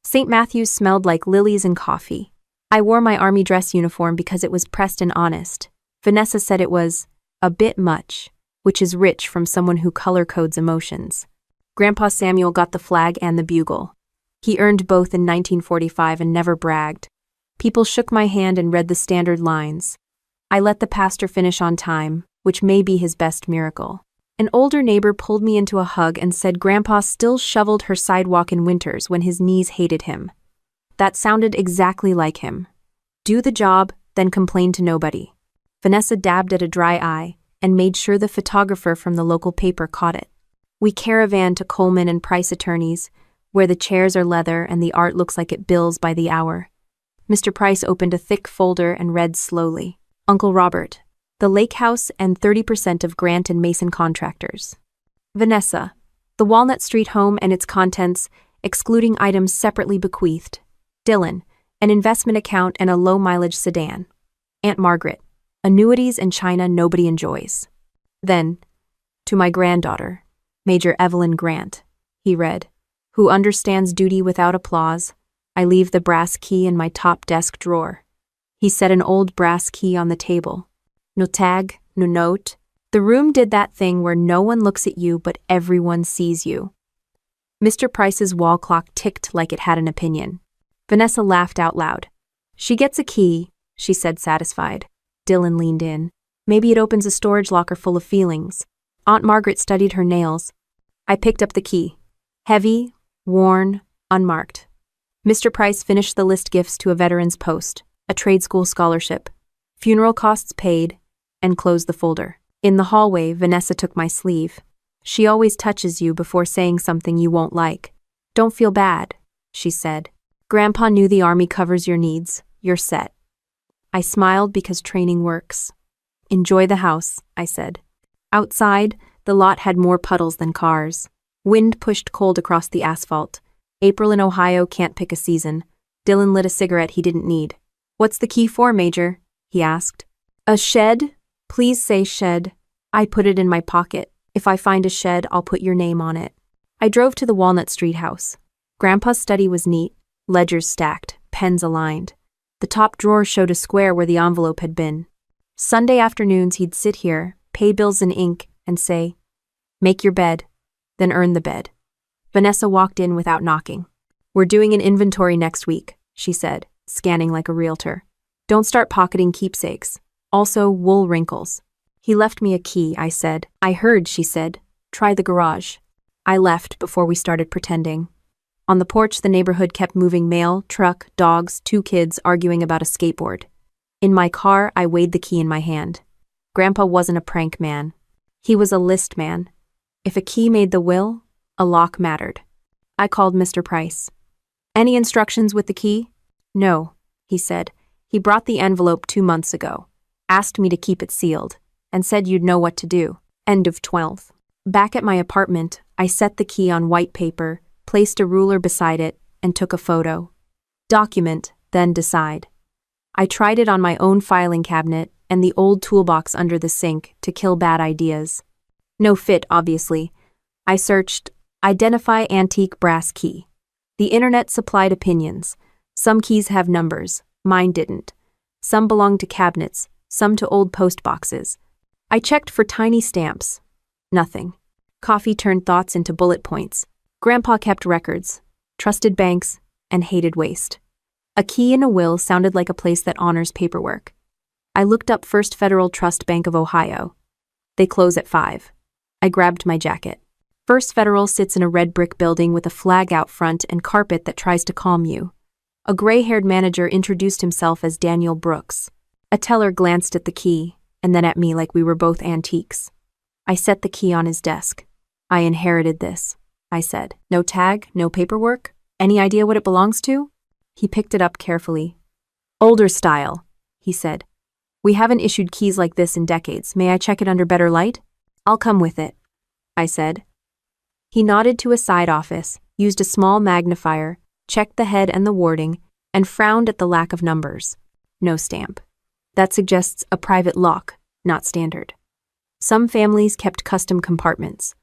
St. Matthew's smelled like lilies and coffee. I wore my army dress uniform because it was pressed and honest. Vanessa said it was a bit much, which is rich from someone who color codes emotions. Grandpa Samuel got the flag and the bugle. He earned both in 1945 and never bragged. People shook my hand and read the standard lines. I let the pastor finish on time, which may be his best miracle. An older neighbor pulled me into a hug and said Grandpa still shoveled her sidewalk in winters when his knees hated him. That sounded exactly like him. Do the job, then complain to nobody. Vanessa dabbed at a dry eye and made sure the photographer from the local paper caught it. We caravanned to Coleman and Price Attorneys, where the chairs are leather and the art looks like it bills by the hour. Mr. Price opened a thick folder and read slowly. Uncle Robert, the lake house and 30% of Grant and Mason contractors. Vanessa, the Walnut Street home and its contents, excluding items separately bequeathed. Dylan, an investment account and a low-mileage sedan. Aunt Margaret, annuities and china nobody enjoys. Then, to my granddaughter, Major Evelyn Grant, he read, who understands duty without applause, I leave the brass key in my top desk drawer. He set an old brass key on the table. No tag, no note. The room did that thing where no one looks at you but everyone sees you. Mr. Price's wall clock ticked like it had an opinion. Vanessa laughed out loud. She gets a key, she said satisfied. Dylan leaned in. Maybe it opens a storage locker full of feelings. Aunt Margaret studied her nails. I picked up the key. Heavy, worn, unmarked. Mr. Price finished the list gifts to a veteran's post, a trade school scholarship, funeral costs paid, and closed the folder. In the hallway, Vanessa took my sleeve. She always touches you before saying something you won't like. Don't feel bad, she said. Grandpa knew the army covers your needs. You're set. I smiled because training works. Enjoy the house, I said. Outside, the lot had more puddles than cars. Wind pushed cold across the asphalt. April in Ohio can't pick a season. Dylan lit a cigarette he didn't need. What's the key for, Major? He asked. A shed? Please say shed. I put it in my pocket. If I find a shed, I'll put your name on it. I drove to the Walnut Street house. Grandpa's study was neat, ledgers stacked, pens aligned. The top drawer showed a square where the envelope had been. Sunday afternoons he'd sit here, pay bills in ink, and say, make your bed, then earn the bed. Vanessa walked in without knocking. We're doing an inventory next week, she said, scanning like a realtor. Don't start pocketing keepsakes. Also, wool wrinkles. He left me a key, I said. I heard, she said. Try the garage. I left before we started pretending. On the porch, the neighborhood kept moving mail, truck, dogs, 2 kids arguing about a skateboard. In my car, I weighed the key in my hand. Grandpa wasn't a prank man. He was a list man. If a key made the will, a lock mattered. I called Mr. Price. Any instructions with the key? No, he said. He brought the envelope 2 months ago. Asked me to keep it sealed, and said you'd know what to do. End of 12. Back at my apartment, I set the key on white paper, placed a ruler beside it, and took a photo. Document, then decide. I tried it on my own filing cabinet and the old toolbox under the sink to kill bad ideas. No fit, obviously. I searched, identify antique brass key. The internet supplied opinions. Some keys have numbers, mine didn't. Some belonged to cabinets, some to old post boxes. I checked for tiny stamps. Nothing. Coffee turned thoughts into bullet points. Grandpa kept records, trusted banks, and hated waste. A key in a will sounded like a place that honors paperwork. I looked up First Federal Trust Bank of Ohio. They close at 5. I grabbed my jacket. First Federal sits in a red brick building with a flag out front and carpet that tries to calm you. A gray-haired manager introduced himself as Daniel Brooks. A teller glanced at the key, and then at me like we were both antiques. I set the key on his desk. I inherited this, I said. No tag, no paperwork? Any idea what it belongs to? He picked it up carefully. Older style, he said. We haven't issued keys like this in decades. May I check it under better light? I'll come with it, I said. He nodded to a side office, used a small magnifier, checked the head and the wording, and frowned at the lack of numbers. No stamp. That suggests a private lock, not standard. Some families kept custom compartments.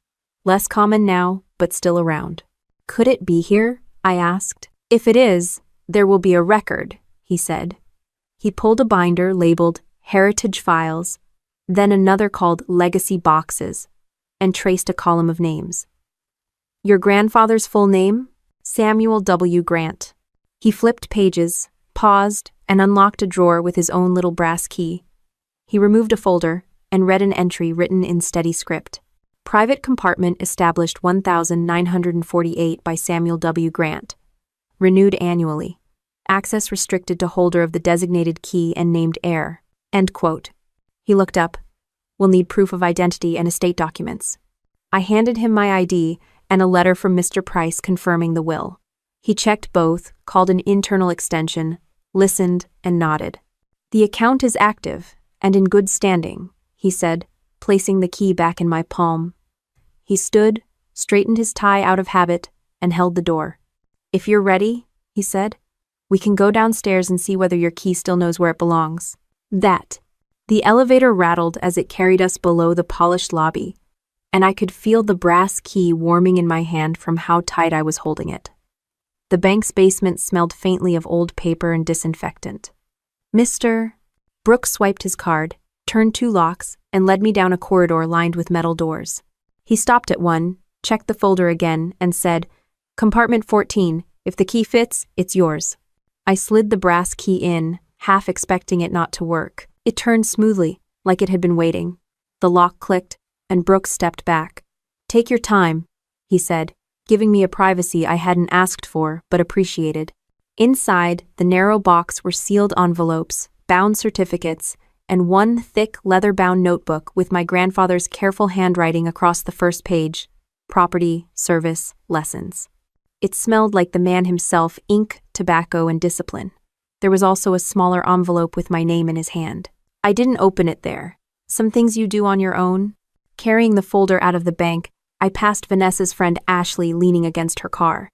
Less common now, but still around. Could it be here? I asked. If it is, there will be a record, he said. He pulled a binder labeled Heritage Files, then another called Legacy Boxes, and traced a column of names. Your grandfather's full name? Samuel W. Grant. He flipped pages, paused, and unlocked a drawer with his own little brass key. He removed a folder and read an entry written in steady script. Private compartment established 1948 by Samuel W. Grant. Renewed annually. Access restricted to holder of the designated key and named heir. End quote. He looked up. We'll need proof of identity and estate documents. I handed him my ID and a letter from Mr. Price confirming the will. He checked both, called an internal extension, listened, and nodded. The account is active and in good standing, he said, placing the key back in my palm. He stood, straightened his tie out of habit, and held the door. If you're ready, he said, we can go downstairs and see whether your key still knows where it belongs. The elevator rattled as it carried us below the polished lobby, and I could feel the brass key warming in my hand from how tight I was holding it. The bank's basement smelled faintly of old paper and disinfectant. Mr. Brooks swiped his card, turned 2 locks, and led me down a corridor lined with metal doors. He stopped at one, checked the folder again, and said, Compartment 14, if the key fits, it's yours. I slid the brass key in, half expecting it not to work. It turned smoothly, like it had been waiting. The lock clicked, and Brooks stepped back. Take your time, he said, giving me a privacy I hadn't asked for but appreciated. Inside, the narrow box were sealed envelopes, bound certificates, and one thick leather-bound notebook with my grandfather's careful handwriting across the first page, Property, Service, Lessons. It smelled like the man himself, ink, tobacco, and discipline. There was also a smaller envelope with my name in his hand. I didn't open it there. Some things you do on your own. Carrying the folder out of the bank, I passed Vanessa's friend Ashley leaning against her car.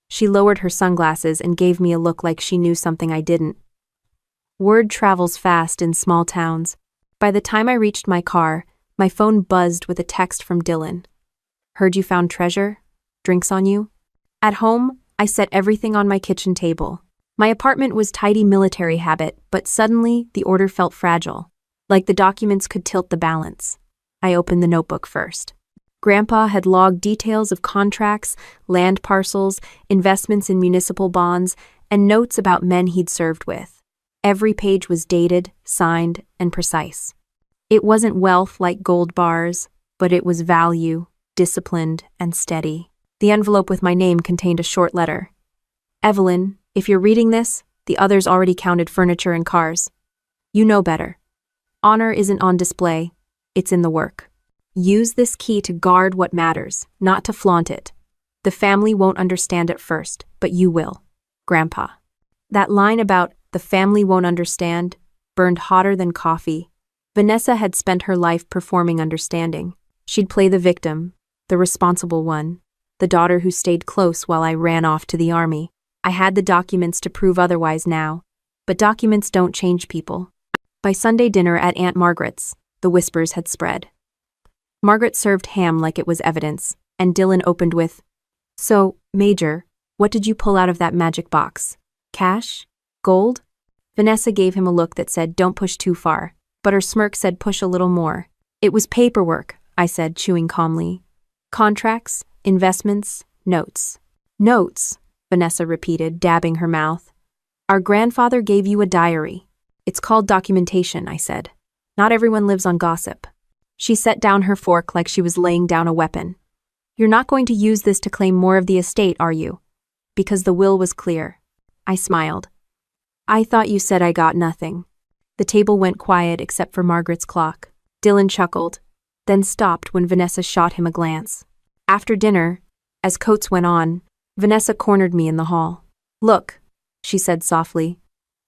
She lowered her sunglasses and gave me a look like she knew something I didn't. Word travels fast in small towns. By the time I reached my car, my phone buzzed with a text from Dylan. Heard you found treasure? Drinks on you? At home, I set everything on my kitchen table. My apartment was tidy military habit, but suddenly the order felt fragile, like the documents could tilt the balance. I opened the notebook first. Grandpa had logged details of contracts, land parcels, investments in municipal bonds, and notes about men he'd served with. Every page was dated, signed, and precise. It wasn't wealth like gold bars, but it was value, disciplined, and steady. The envelope with my name contained a short letter. Evelyn, if you're reading this, the others already counted furniture and cars. You know better. Honor isn't on display, it's in the work. Use this key to guard what matters, not to flaunt it. The family won't understand at first, but you will. Grandpa. That line about the family won't understand burned hotter than coffee. Vanessa had spent her life performing understanding. She'd play the victim, the responsible one, the daughter who stayed close while I ran off to the army. I had the documents to prove otherwise now, but documents don't change people. By Sunday dinner at Aunt Margaret's, the whispers had spread. Margaret served ham like it was evidence, and Dylan opened with, So, Major, what did you pull out of that magic box? Cash? Gold? Vanessa gave him a look that said, Don't push too far, but her smirk said push a little more. It was paperwork, I said, chewing calmly. Contracts, investments, notes. Notes, Vanessa repeated, dabbing her mouth. Our grandfather gave you a diary. It's called documentation, I said. Not everyone lives on gossip. She set down her fork like she was laying down a weapon. You're not going to use this to claim more of the estate, are you? Because the will was clear. I smiled. I thought you said I got nothing. The table went quiet except for Margaret's clock. Dylan chuckled, then stopped when Vanessa shot him a glance. After dinner, as Coates went on, Vanessa cornered me in the hall. Look, she said softly,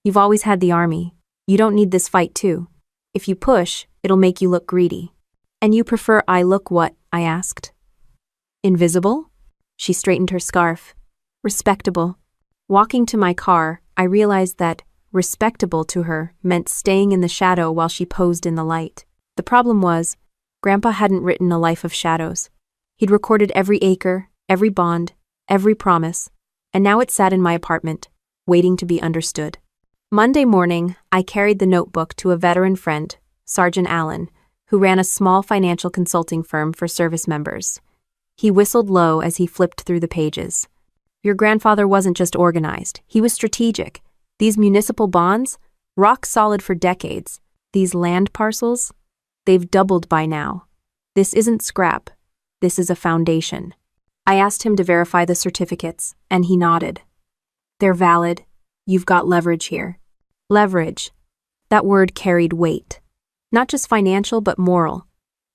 you've always had the army. You don't need this fight too. If you push, it'll make you look greedy. And you prefer I look what? I asked. Invisible? She straightened her scarf. Respectable. Walking to my car, I realized that respectable to her meant staying in the shadow while she posed in the light. The problem was, Grandpa hadn't written a life of shadows. He'd recorded every acre, every bond, every promise, and now it sat in my apartment, waiting to be understood. Monday morning, I carried the notebook to a veteran friend, Sergeant Allen, who ran a small financial consulting firm for service members. He whistled low as he flipped through the pages. Your grandfather wasn't just organized, he was strategic. These municipal bonds, rock solid for decades. These land parcels, they've doubled by now. This isn't scrap, this is a foundation. I asked him to verify the certificates, and he nodded. They're valid. You've got leverage here. Leverage. That word carried weight. Not just financial, but moral.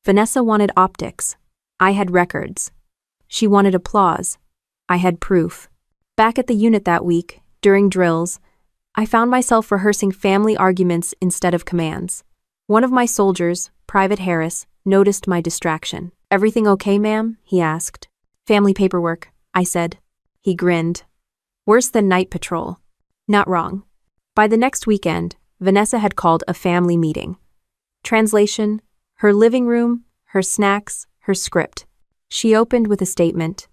Vanessa wanted optics. I had records. She wanted applause. I had proof. Back at the unit that week, during drills, I found myself rehearsing family arguments instead of commands. One of my soldiers, Private Harris, noticed my distraction. Everything okay, ma'am? He asked. Family paperwork, I said. He grinned. Worse than night patrol. Not wrong. By the next weekend, Vanessa had called a family meeting. Translation, her living room, her snacks, her script. She opened with a statement.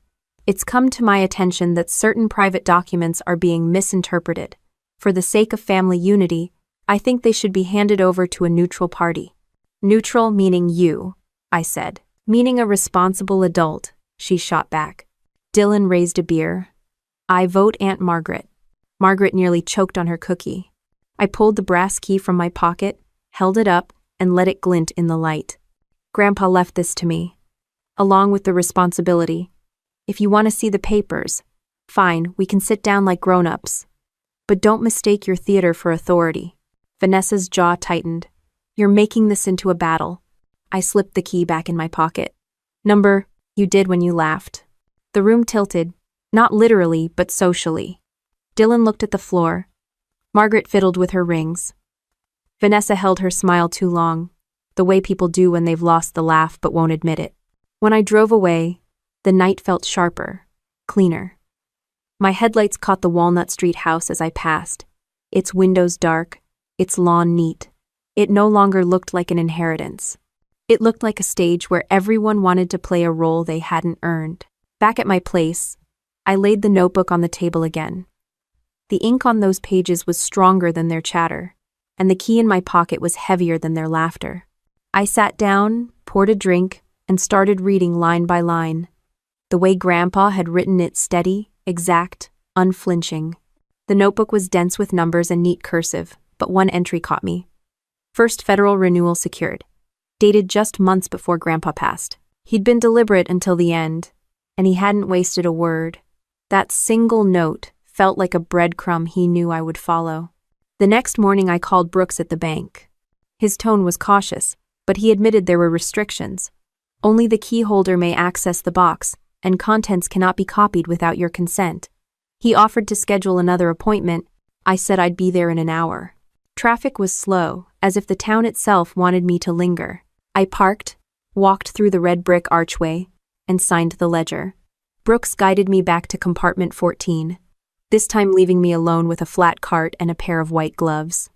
It's come to my attention that certain private documents are being misinterpreted. For the sake of family unity, I think they should be handed over to a neutral party. Neutral meaning you, I said. Meaning a responsible adult, she shot back. Dylan raised a beer. I vote Aunt Margaret. Margaret nearly choked on her cookie. I pulled the brass key from my pocket, held it up, and let it glint in the light. Grandpa left this to me, along with the responsibility. If you want to see the papers, fine, we can sit down like grown-ups. But don't mistake your theater for authority. Vanessa's jaw tightened. You're making this into a battle. I slipped the key back in my pocket. Number, you did when you laughed. The room tilted, not literally, but socially. Dylan looked at the floor. Margaret fiddled with her rings. Vanessa held her smile too long, the way people do when they've lost the laugh but won't admit it. When I drove away, the night felt sharper, cleaner. My headlights caught the Walnut Street house as I passed, its windows dark, its lawn neat. It no longer looked like an inheritance. It looked like a stage where everyone wanted to play a role they hadn't earned. Back at my place, I laid the notebook on the table again. The ink on those pages was stronger than their chatter, and the key in my pocket was heavier than their laughter. I sat down, poured a drink, and started reading line by line. The way Grandpa had written it steady, exact, unflinching. The notebook was dense with numbers and neat cursive, but one entry caught me. First federal renewal secured. Dated just months before Grandpa passed. He'd been deliberate until the end, and he hadn't wasted a word. That single note felt like a breadcrumb he knew I would follow. The next morning I called Brooks at the bank. His tone was cautious, but he admitted there were restrictions. Only the key holder may access the box, and contents cannot be copied without your consent. He offered to schedule another appointment. I said I'd be there in an hour. Traffic was slow, as if the town itself wanted me to linger. I parked, walked through the red brick archway, and signed the ledger. Brooks guided me back to compartment 14, this time leaving me alone with a flat cart and a pair of white gloves.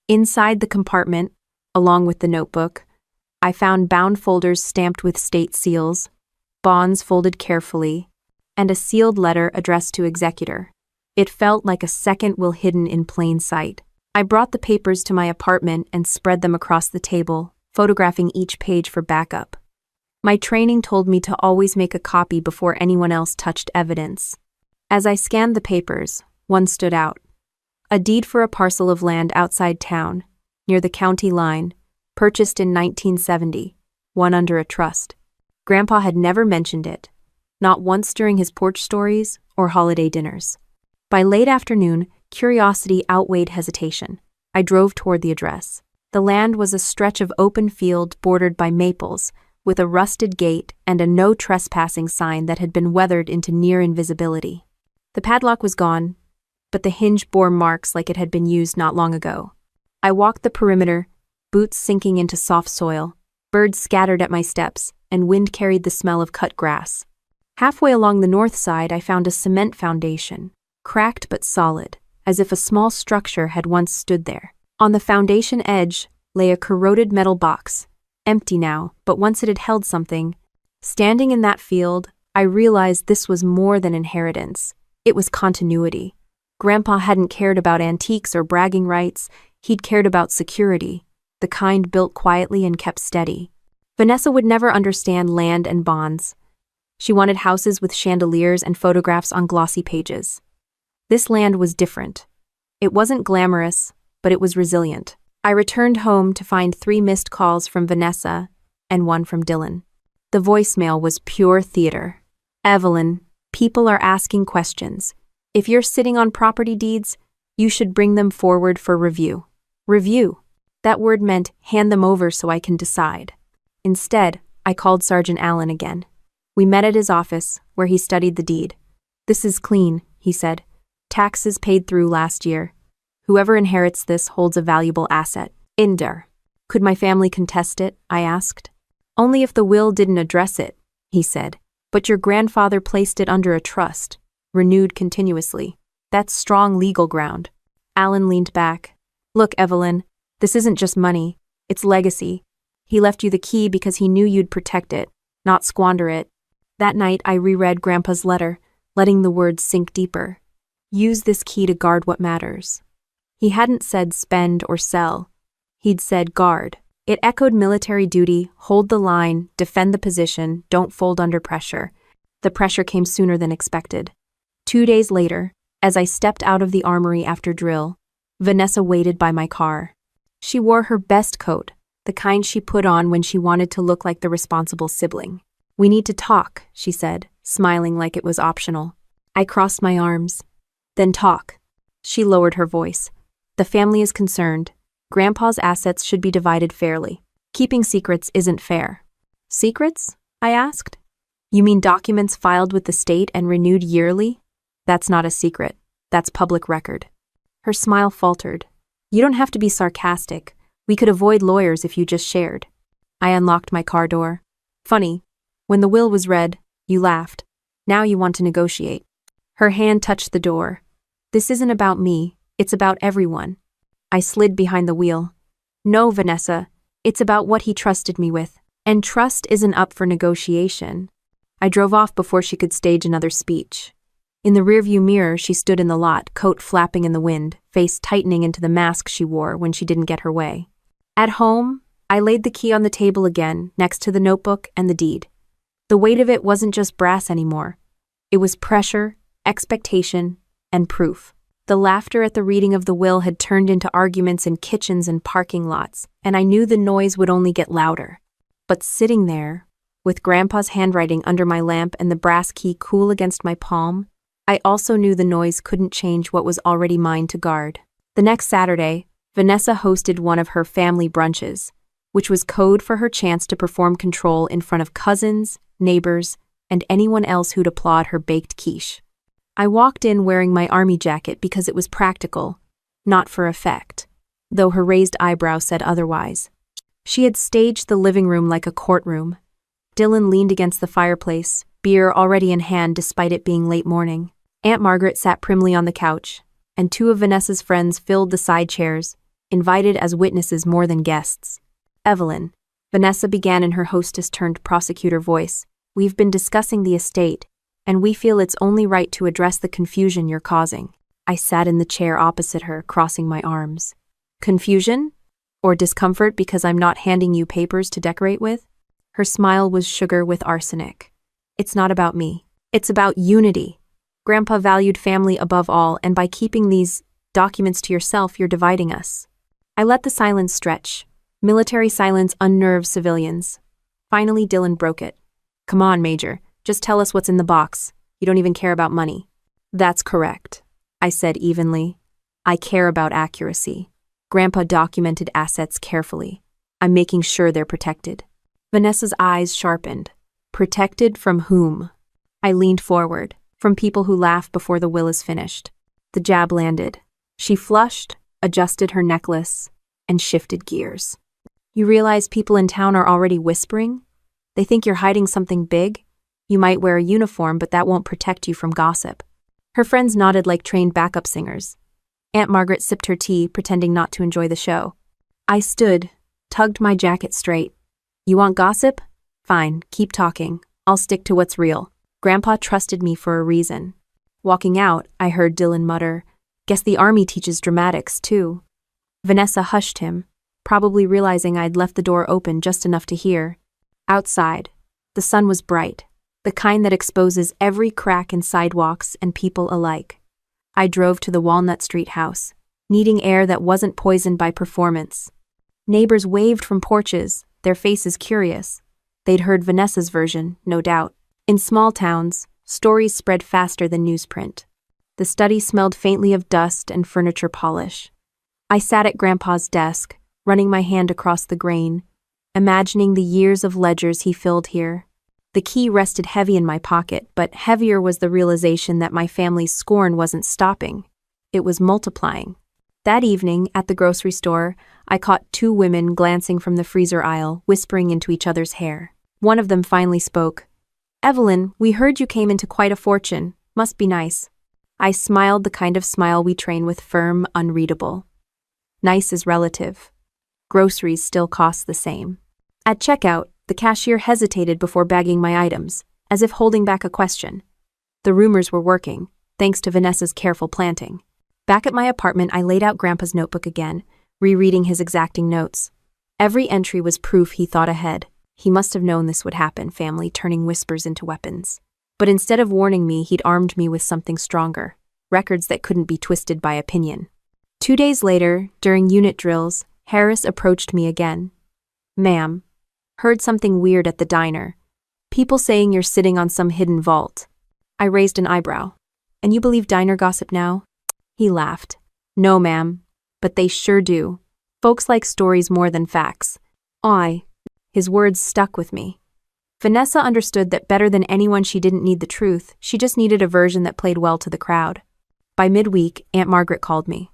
Inside the compartment, along with the notebook, I found bound folders stamped with state seals, bonds folded carefully, and a sealed letter addressed to executor. It felt like a second will hidden in plain sight. I brought the papers to my apartment and spread them across the table, photographing each page for backup. My training told me to always make a copy before anyone else touched evidence. As I scanned the papers, one stood out. A deed for a parcel of land outside town, near the county line, purchased in 1970, one under a trust. Grandpa had never mentioned it, not once during his porch stories or holiday dinners. By late afternoon, curiosity outweighed hesitation. I drove toward the address. The land was a stretch of open field bordered by maples, with a rusted gate and a no trespassing sign that had been weathered into near invisibility. The padlock was gone, but the hinge bore marks like it had been used not long ago. I walked the perimeter, boots sinking into soft soil, birds scattered at my steps, and wind carried the smell of cut grass. Halfway along the north side, I found a cement foundation, cracked but solid, as if a small structure had once stood there. On the foundation edge lay a corroded metal box, empty now, but once it had held something. Standing in that field, I realized this was more than inheritance. It was continuity. Grandpa hadn't cared about antiques or bragging rights, he'd cared about security, the kind built quietly and kept steady. Vanessa would never understand land and bonds. She wanted houses with chandeliers and photographs on glossy pages. This land was different. It wasn't glamorous, but it was resilient. I returned home to find 3 missed calls from Vanessa and 1 from Dylan. The voicemail was pure theater. Evelyn, people are asking questions. If you're sitting on property deeds, you should bring them forward for review. Review. That word meant hand them over so I can decide. Instead, I called Sergeant Allen again. We met at his office, where he studied the deed. This is clean, he said. Taxes paid through last year. Whoever inherits this holds a valuable asset. Inder. Could my family contest it? I asked. Only if the will didn't address it, he said. But your grandfather placed it under a trust, renewed continuously. That's strong legal ground. Allen leaned back. Look, Evelyn, this isn't just money, it's legacy. He left you the key because he knew you'd protect it, not squander it. That night I reread Grandpa's letter, letting the words sink deeper. Use this key to guard what matters. He hadn't said spend or sell. He'd said guard. It echoed military duty, hold the line, defend the position, don't fold under pressure. The pressure came sooner than expected. 2 days later, as I stepped out of the armory after drill, Vanessa waited by my car. She wore her best coat, the kind she put on when she wanted to look like the responsible sibling. We need to talk, she said, smiling like it was optional. I crossed my arms. Then talk. She lowered her voice. The family is concerned. Grandpa's assets should be divided fairly. Keeping secrets isn't fair. Secrets? I asked. You mean documents filed with the state and renewed yearly? That's not a secret. That's public record. Her smile faltered. You don't have to be sarcastic. We could avoid lawyers if you just shared. I unlocked my car door. Funny. When the will was read, you laughed. Now you want to negotiate. Her hand touched the door. This isn't about me. It's about everyone. I slid behind the wheel. No, Vanessa. It's about what he trusted me with. And trust isn't up for negotiation. I drove off before she could stage another speech. In the rearview mirror, she stood in the lot, coat flapping in the wind, face tightening into the mask she wore when she didn't get her way. At home, I laid the key on the table again, next to the notebook and the deed. The weight of it wasn't just brass anymore. It was pressure, expectation, and proof. The laughter at the reading of the will had turned into arguments in kitchens and parking lots, and I knew the noise would only get louder. But sitting there, with Grandpa's handwriting under my lamp and the brass key cool against my palm, I also knew the noise couldn't change what was already mine to guard. The next Saturday, Vanessa hosted one of her family brunches, which was code for her chance to perform control in front of cousins, neighbors, and anyone else who'd applaud her baked quiche. I walked in wearing my army jacket because it was practical, not for effect, though her raised eyebrow said otherwise. She had staged the living room like a courtroom. Dylan leaned against the fireplace, beer already in hand despite it being late morning. Aunt Margaret sat primly on the couch, and 2 of Vanessa's friends filled the side chairs, invited as witnesses more than guests. Evelyn, Vanessa began in her hostess-turned-prosecutor voice, we've been discussing the estate, and we feel it's only right to address the confusion you're causing. I sat in the chair opposite her, crossing my arms. Confusion? Or discomfort because I'm not handing you papers to decorate with? Her smile was sugar with arsenic. It's not about me. It's about unity. Grandpa valued family above all, and by keeping these documents to yourself, you're dividing us. I let the silence stretch. Military silence unnerves civilians. Finally, Dylan broke it. Come on, Major. Just tell us what's in the box. You don't even care about money. That's correct, I said evenly. I care about accuracy. Grandpa documented assets carefully. I'm making sure they're protected. Vanessa's eyes sharpened. Protected from whom? I leaned forward. From people who laugh before the will is finished. The jab landed. She flushed, adjusted her necklace, and shifted gears. You realize people in town are already whispering? They think you're hiding something big? You might wear a uniform, but that won't protect you from gossip. Her friends nodded like trained backup singers. Aunt Margaret sipped her tea, pretending not to enjoy the show. I stood, tugged my jacket straight. You want gossip? Fine, keep talking. I'll stick to what's real. Grandpa trusted me for a reason. Walking out, I heard Dylan mutter, "Guess the army teaches dramatics, too." Vanessa hushed him, probably realizing I'd left the door open just enough to hear. Outside, the sun was bright, the kind that exposes every crack in sidewalks and people alike. I drove to the Walnut Street house, needing air that wasn't poisoned by performance. Neighbors waved from porches, their faces curious. They'd heard Vanessa's version, no doubt. In small towns, stories spread faster than newsprint. The study smelled faintly of dust and furniture polish. I sat at Grandpa's desk, running my hand across the grain, imagining the years of ledgers he filled here. The key rested heavy in my pocket, but heavier was the realization that my family's scorn wasn't stopping. It was multiplying. That evening, at the grocery store, I caught two women glancing from the freezer aisle, whispering into each other's hair. One of them finally spoke. "Evelyn, we heard you came into quite a fortune. Must be nice." I smiled, the kind of smile we train with, firm, unreadable. Nice is relative. Groceries still cost the same. At checkout, the cashier hesitated before bagging my items, as if holding back a question. The rumors were working, thanks to Vanessa's careful planting. Back at my apartment, I laid out Grandpa's notebook again, rereading his exacting notes. Every entry was proof he thought ahead. He must have known this would happen, family turning whispers into weapons. But instead of warning me, he'd armed me with something stronger, records that couldn't be twisted by opinion. 2 days later, during unit drills, Harris approached me again. "Ma'am, heard something weird at the diner. People saying you're sitting on some hidden vault." I raised an eyebrow. "And you believe diner gossip now?" He laughed. "No, ma'am, but they sure do. Folks like stories more than facts." His words stuck with me. Vanessa understood that better than anyone. She didn't need the truth, she just needed a version that played well to the crowd. By midweek, Aunt Margaret called me.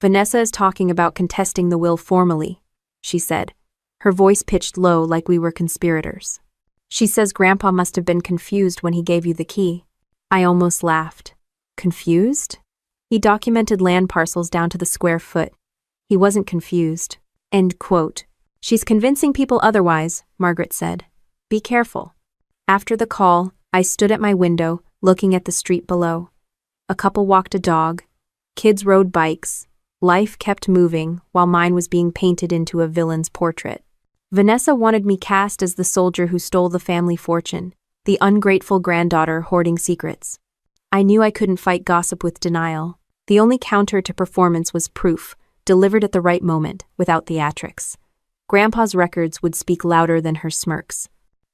"Vanessa is talking about contesting the will formally," she said, her voice pitched low like we were conspirators. "She says Grandpa must have been confused when he gave you the key." I almost laughed. Confused? He documented land parcels down to the square foot. He wasn't confused. End quote. "She's convincing people otherwise," Margaret said. "Be careful." After the call, I stood at my window, looking at the street below. A couple walked a dog. Kids rode bikes. Life kept moving, while mine was being painted into a villain's portrait. Vanessa wanted me cast as the soldier who stole the family fortune, the ungrateful granddaughter hoarding secrets. I knew I couldn't fight gossip with denial. The only counter to performance was proof, delivered at the right moment, without theatrics. Grandpa's records would speak louder than her smirks.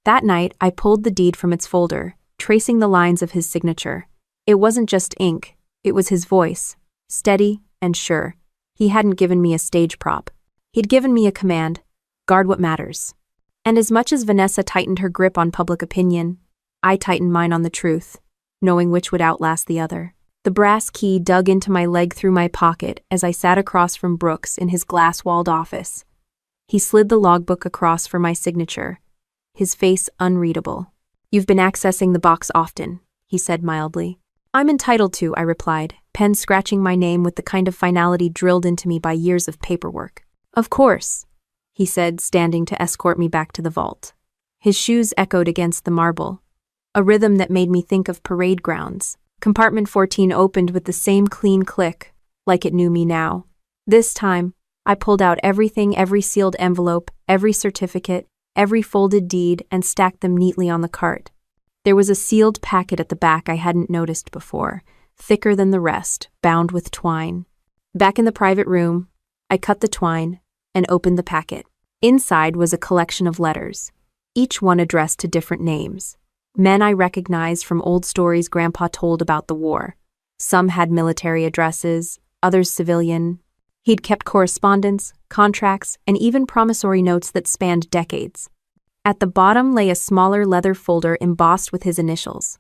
That night, I pulled the deed from its folder, tracing the lines of his signature. It wasn't just ink, it was his voice, steady and sure. He hadn't given me a stage prop. He'd given me a command: guard what matters. And as much as Vanessa tightened her grip on public opinion, I tightened mine on the truth, knowing which would outlast the other. The brass key dug into my leg through my pocket as I sat across from Brooks in his glass-walled office. He slid the logbook across for my signature, his face unreadable. "You've been accessing the box often," he said mildly. "I'm entitled to," I replied, pen scratching my name with the kind of finality drilled into me by years of paperwork. "Of course," he said, standing to escort me back to the vault. His shoes echoed against the marble, a rhythm that made me think of parade grounds. Compartment 14 opened with the same clean click, like it knew me now. This time, I pulled out everything, every sealed envelope, every certificate, every folded deed, and stacked them neatly on the cart. There was a sealed packet at the back I hadn't noticed before, thicker than the rest, bound with twine. Back in the private room, I cut the twine and opened the packet. Inside was a collection of letters, each one addressed to different names. Men I recognized from old stories Grandpa told about the war. Some had military addresses, others civilian. He'd kept correspondence, contracts, and even promissory notes that spanned decades. At the bottom lay a smaller leather folder embossed with his initials.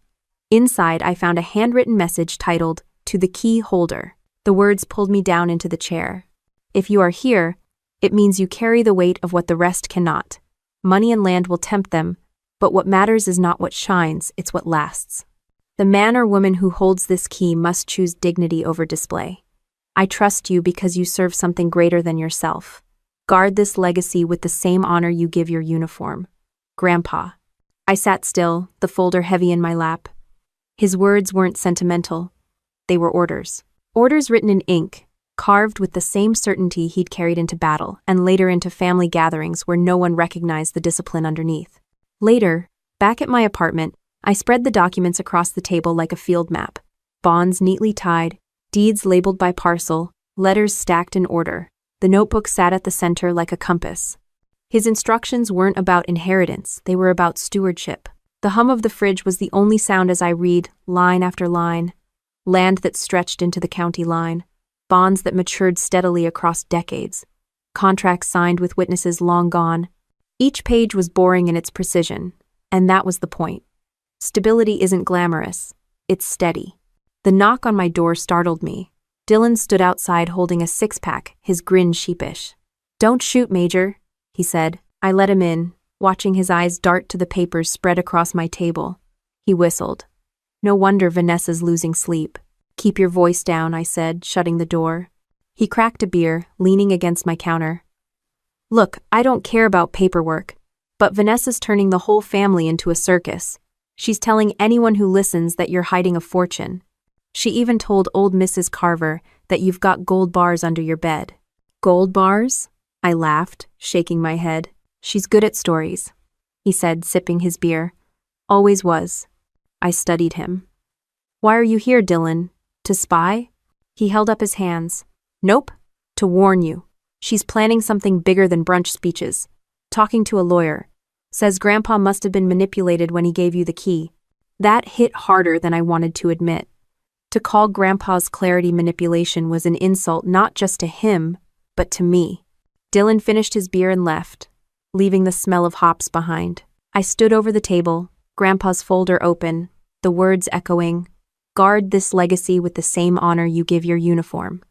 Inside, I found a handwritten message titled, "To the Key Holder." The words pulled me down into the chair. "If you are here, it means you carry the weight of what the rest cannot. Money and land will tempt them, but what matters is not what shines, it's what lasts. The man or woman who holds this key must choose dignity over display. I trust you because you serve something greater than yourself. Guard this legacy with the same honor you give your uniform. Grandpa." I sat still, the folder heavy in my lap. His words weren't sentimental, They were orders. Orders written in ink, carved with the same certainty he'd carried into battle and later into family gatherings where no one recognized the discipline underneath. Later, back at my apartment, I spread the documents across the table like a field map. Bonds neatly tied, deeds labeled by parcel, letters stacked in order. The notebook sat at the center like a compass. His instructions weren't about inheritance, they were about stewardship. The hum of the fridge was the only sound as I read, line after line. Land that stretched into the county line. Bonds that matured steadily across decades. Contracts signed with witnesses long gone. Each page was boring in its precision, and that was the point. Stability isn't glamorous, it's steady. The knock on my door startled me. Dylan stood outside holding a six-pack, his grin sheepish. "Don't shoot, Major," he said. I let him in, watching his eyes dart to the papers spread across my table. He whistled. No wonder Vanessa's losing sleep. "Keep your voice down," I said, shutting the door. He cracked a beer, leaning against my counter. "Look, I don't care about paperwork, but Vanessa's turning the whole family into a circus. She's telling anyone who listens that you're hiding a fortune. She even told old Mrs. Carver that you've got gold bars under your bed." "Gold bars?" I laughed, shaking my head. "She's good at stories," he said, sipping his beer. "Always was." I studied him. "Why are you here, Dylan? To spy?" He held up his hands. "Nope. To warn you. She's planning something bigger than brunch speeches. Talking to a lawyer. Says Grandpa must have been manipulated when he gave you the key." That hit harder than I wanted to admit. To call Grandpa's clarity manipulation was an insult not just to him, but to me. Dylan finished his beer and left, leaving the smell of hops behind. I stood over the table, Grandpa's folder open, the words echoing, "Guard this legacy with the same honor you give your uniform."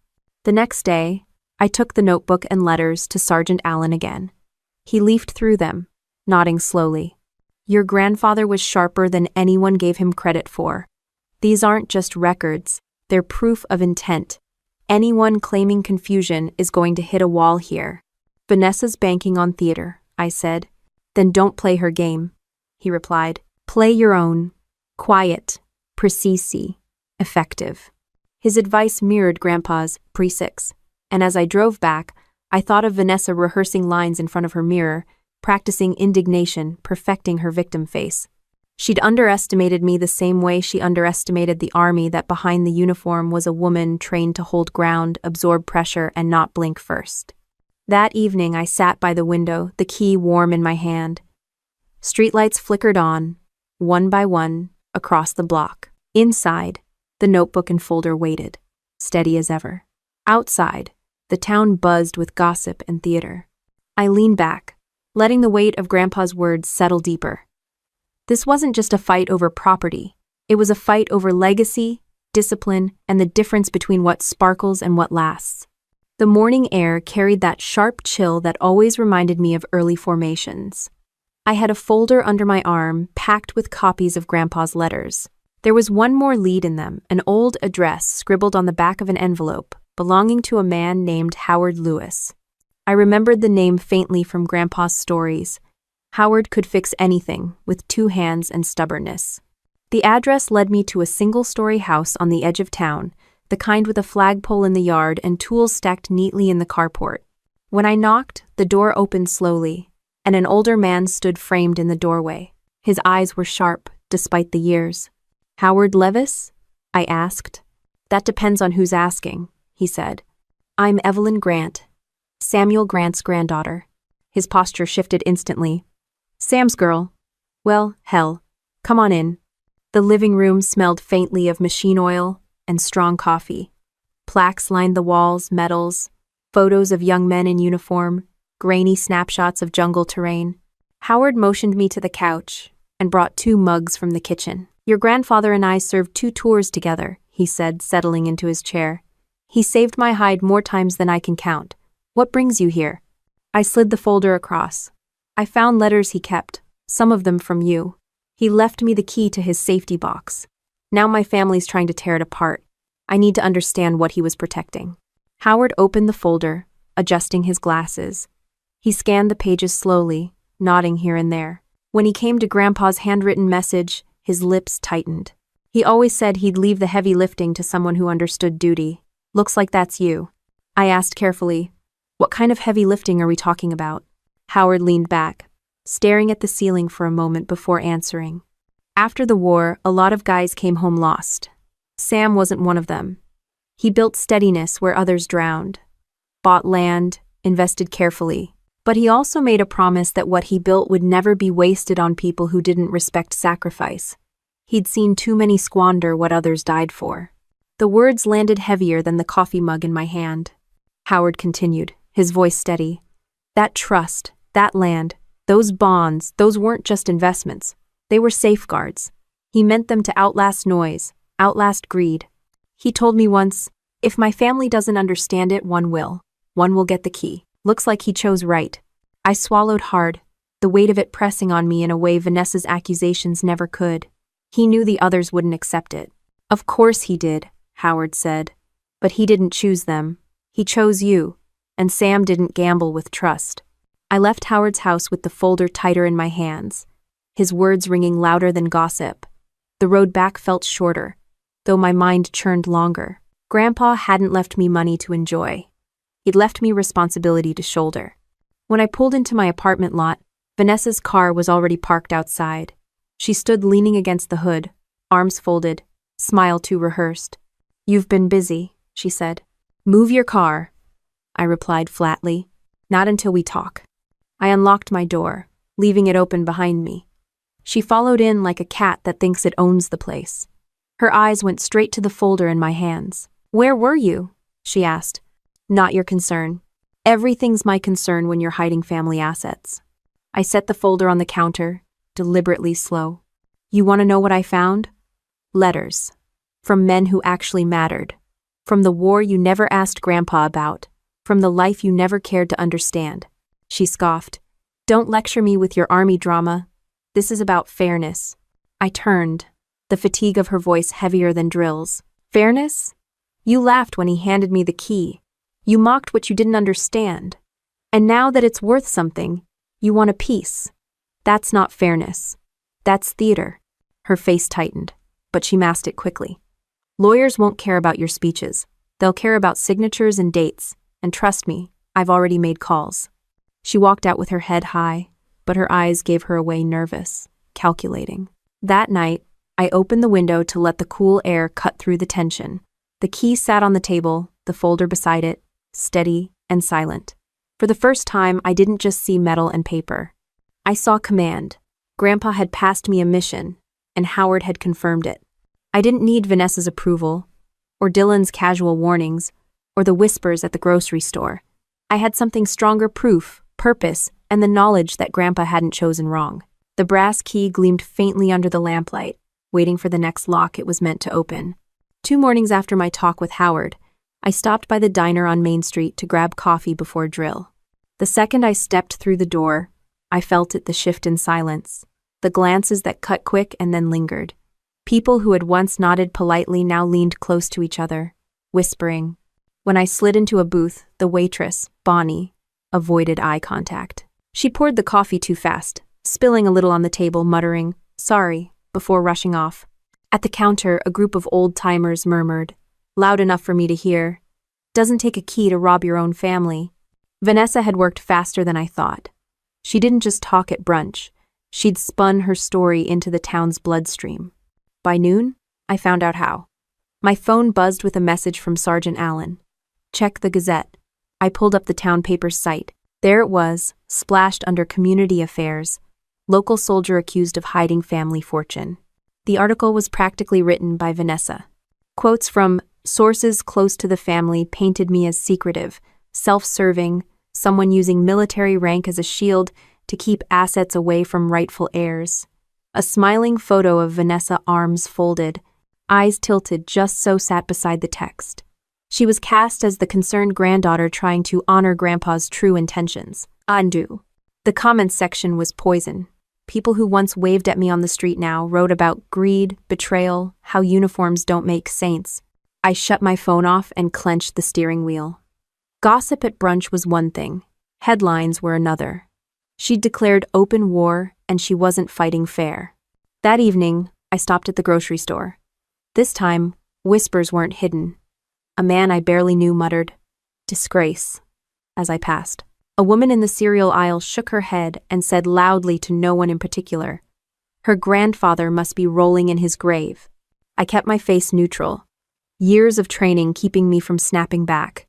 The next day, I took the notebook and letters to Sergeant Allen again. He leafed through them, nodding slowly. "Your grandfather was sharper than anyone gave him credit for. These aren't just records, they're proof of intent. Anyone claiming confusion is going to hit a wall here." "Vanessa's banking on theater," I said. "Then don't play her game," he replied. "Play your own. Quiet, precise, effective." His advice mirrored Grandpa's pre-6, and as I drove back, I thought of Vanessa rehearsing lines in front of her mirror, practicing indignation, perfecting her victim face. She'd underestimated me the same way she underestimated the army that behind the uniform was a woman trained to hold ground, absorb pressure, and not blink first. That evening I sat by the window, the key warm in my hand. Streetlights flickered on, one by one, across the block. Inside, the notebook and folder waited, steady as ever. Outside, the town buzzed with gossip and theater. I leaned back, letting the weight of Grandpa's words settle deeper. This wasn't just a fight over property. It was a fight over legacy, discipline, and the difference between what sparkles and what lasts. The morning air carried that sharp chill that always reminded me of early formations. I had a folder under my arm packed with copies of Grandpa's letters. There was one more lead in them, an old address scribbled on the back of an envelope, belonging to a man named Howard Lewis. I remembered the name faintly from Grandpa's stories. Howard could fix anything, with 2 hands and stubbornness. The address led me to a single-story house on the edge of town, the kind with a flagpole in the yard and tools stacked neatly in the carport. When I knocked, the door opened slowly, and an older man stood framed in the doorway. His eyes were sharp, despite the years. "Howard Levis?" I asked. "That depends on who's asking," he said. "I'm Evelyn Grant, Samuel Grant's granddaughter." His posture shifted instantly. "Sam's girl. Well, hell. Come on in." The living room smelled faintly of machine oil and strong coffee. Plaques lined the walls, medals, photos of young men in uniform, grainy snapshots of jungle terrain. Howard motioned me to the couch and brought 2 mugs from the kitchen. "Your grandfather and I served 2 tours together," he said, settling into his chair. "He saved my hide more times than I can count. What brings you here?" I slid the folder across. "I found letters he kept, some of them from you. He left me the key to his safety box. Now my family's trying to tear it apart. I need to understand what he was protecting." Howard opened the folder, adjusting his glasses. He scanned the pages slowly, nodding here and there. When he came to Grandpa's handwritten message, his lips tightened. He always said he'd leave the heavy lifting to someone who understood duty. Looks like that's you. I asked carefully, what kind of heavy lifting are we talking about? Howard leaned back, staring at the ceiling for a moment before answering. After the war, a lot of guys came home lost. Sam wasn't one of them. He built steadiness where others drowned, bought land, invested carefully. But he also made a promise that what he built would never be wasted on people who didn't respect sacrifice. He'd seen too many squander what others died for. The words landed heavier than the coffee mug in my hand. Howard continued, his voice steady. That trust, that land, those bonds, those weren't just investments. They were safeguards. He meant them to outlast noise, outlast greed. He told me once, if my family doesn't understand it, one will. One will get the key. Looks like he chose right. I swallowed hard, the weight of it pressing on me in a way Vanessa's accusations never could. He knew the others wouldn't accept it. Of course he did, Howard said. But he didn't choose them. He chose you, and Sam didn't gamble with trust. I left Howard's house with the folder tighter in my hands, his words ringing louder than gossip. The road back felt shorter, though my mind churned longer. Grandpa hadn't left me money to enjoy. He'd left me responsibility to shoulder. When I pulled into my apartment lot, Vanessa's car was already parked outside. She stood leaning against the hood, arms folded, smile too rehearsed. You've been busy, she said. Move your car, I replied flatly. Not until we talk. I unlocked my door, leaving it open behind me. She followed in like a cat that thinks it owns the place. Her eyes went straight to the folder in my hands. Where were you? She asked. Not your concern. Everything's my concern when you're hiding family assets. I set the folder on the counter, deliberately slow. You want to know what I found? Letters. From men who actually mattered. From the war you never asked Grandpa about. From the life you never cared to understand. She scoffed. Don't lecture me with your army drama. This is about fairness. I turned, the fatigue of her voice heavier than drills. Fairness? You laughed when he handed me the key. You mocked what you didn't understand. And now that it's worth something, you want a piece. That's not fairness. That's theater. Her face tightened, but she masked it quickly. Lawyers won't care about your speeches. They'll care about signatures and dates. And trust me, I've already made calls. She walked out with her head high, but her eyes gave her away nervous, calculating. That night, I opened the window to let the cool air cut through the tension. The key sat on the table, the folder beside it, steady and silent. For the first time, I didn't just see metal and paper. I saw command. Grandpa had passed me a mission, and Howard had confirmed it. I didn't need Vanessa's approval, or Dylan's casual warnings, or the whispers at the grocery store. I had something stronger: proof, purpose, and the knowledge that Grandpa hadn't chosen wrong. The brass key gleamed faintly under the lamplight, waiting for the next lock it was meant to open. 2 mornings after my talk with Howard, I stopped by the diner on Main Street to grab coffee before drill. The second I stepped through the door, I felt it, the shift in silence, the glances that cut quick and then lingered. People who had once nodded politely now leaned close to each other, whispering. When I slid into a booth, the waitress, Bonnie, avoided eye contact. She poured the coffee too fast, spilling a little on the table, muttering, "Sorry," before rushing off. At the counter, a group of old-timers murmured, loud enough for me to hear, "Doesn't take a key to rob your own family." Vanessa had worked faster than I thought. She didn't just talk at brunch. She'd spun her story into the town's bloodstream. By noon, I found out how. My phone buzzed with a message from Sergeant Allen. Check the Gazette. I pulled up the town paper's site. There it was, splashed under Community Affairs. Local soldier accused of hiding family fortune. The article was practically written by Vanessa. Quotes from sources close to the family painted me as secretive, self-serving, someone using military rank as a shield to keep assets away from rightful heirs. A smiling photo of Vanessa, arms folded, eyes tilted, just so sat beside the text. She was cast as the concerned granddaughter trying to honor Grandpa's true intentions. Undo. The comments section was poison. People who once waved at me on the street now wrote about greed, betrayal, how uniforms don't make saints. I shut my phone off and clenched the steering wheel. Gossip at brunch was one thing. Headlines were another. She'd declared open war, and she wasn't fighting fair. That evening, I stopped at the grocery store. This time, whispers weren't hidden. A man I barely knew muttered, "Disgrace," as I passed. A woman in the cereal aisle shook her head and said loudly to no one in particular, "Her grandfather must be rolling in his grave." I kept my face neutral, years of training keeping me from snapping back.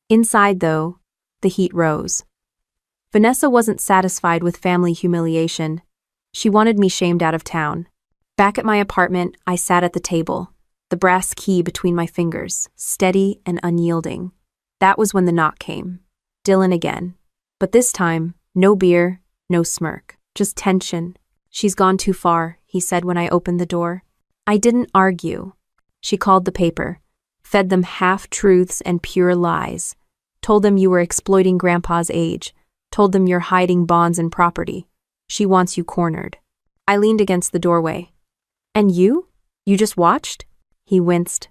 Inside, though, the heat rose. Vanessa wasn't satisfied with family humiliation. She wanted me shamed out of town. Back at my apartment, I sat at the table, the brass key between my fingers, steady and unyielding. That was when the knock came. Dylan again. But this time, no beer, no smirk, just tension. "She's gone too far," he said when I opened the door. I didn't argue. She called the paper, fed them half-truths and pure lies, told them you were exploiting Grandpa's age, told them you're hiding bonds and property. She wants you cornered. I leaned against the doorway. "And you? You just watched?" He winced.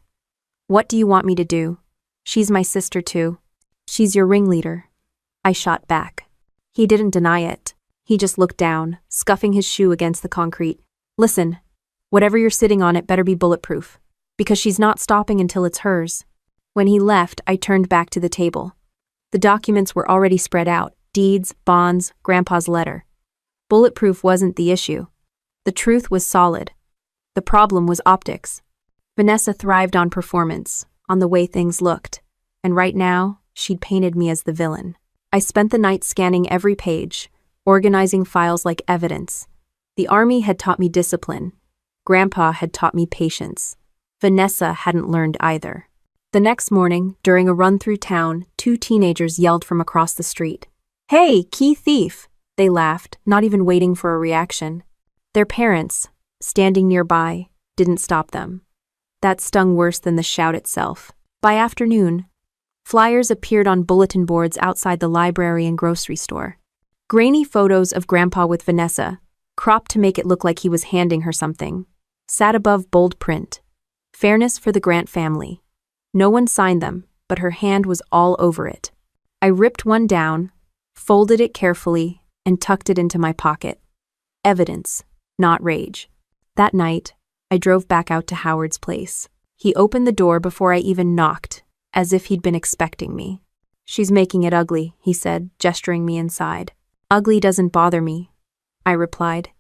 "What do you want me to do? She's my sister too. She's your ringleader." I shot back. He didn't deny it. He just looked down, scuffing his shoe against the concrete. "Listen, whatever you're sitting on, it better be bulletproof, because she's not stopping until it's hers." When he left, I turned back to the table. The documents were already spread out, deeds, bonds, Grandpa's letter. Bulletproof wasn't the issue. The truth was solid. The problem was optics. Vanessa thrived on performance, on the way things looked, and right now, she'd painted me as the villain. I spent the night scanning every page, organizing files like evidence. The army had taught me discipline. Grandpa had taught me patience. Vanessa hadn't learned either. The next morning, during a run through town, 2 teenagers yelled from across the street. "Hey, key thief!" They laughed, not even waiting for a reaction. Their parents, standing nearby, didn't stop them. That stung worse than the shout itself. By afternoon, flyers appeared on bulletin boards outside the library and grocery store. Grainy photos of Grandpa with Vanessa, cropped to make it look like he was handing her something, sat above bold print. "Fairness for the Grant family." No one signed them, but her hand was all over it. I ripped one down, folded it carefully, and tucked it into my pocket. Evidence, not rage. That night, I drove back out to Howard's place. He opened the door before I even knocked, as if he'd been expecting me. "She's making it ugly," he said, gesturing me inside. "Ugly doesn't bother me," I replied.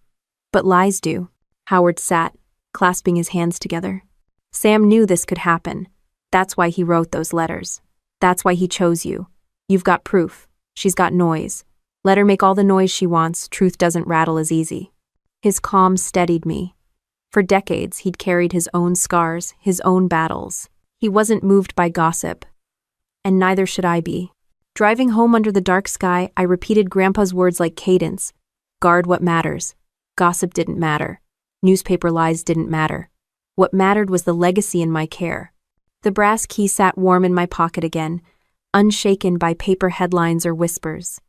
"But lies do." Howard sat, clasping his hands together. "Sam knew this could happen. That's why he wrote those letters. That's why he chose you. You've got proof. She's got noise. Let her make all the noise she wants. Truth doesn't rattle as easy." His calm steadied me. For decades, he'd carried his own scars, his own battles. He wasn't moved by gossip. And neither should I be. Driving home under the dark sky, I repeated Grandpa's words like cadence. Guard what matters. Gossip didn't matter. Newspaper lies didn't matter. What mattered was the legacy in my care. The brass key sat warm in my pocket again, unshaken by paper headlines or whispers.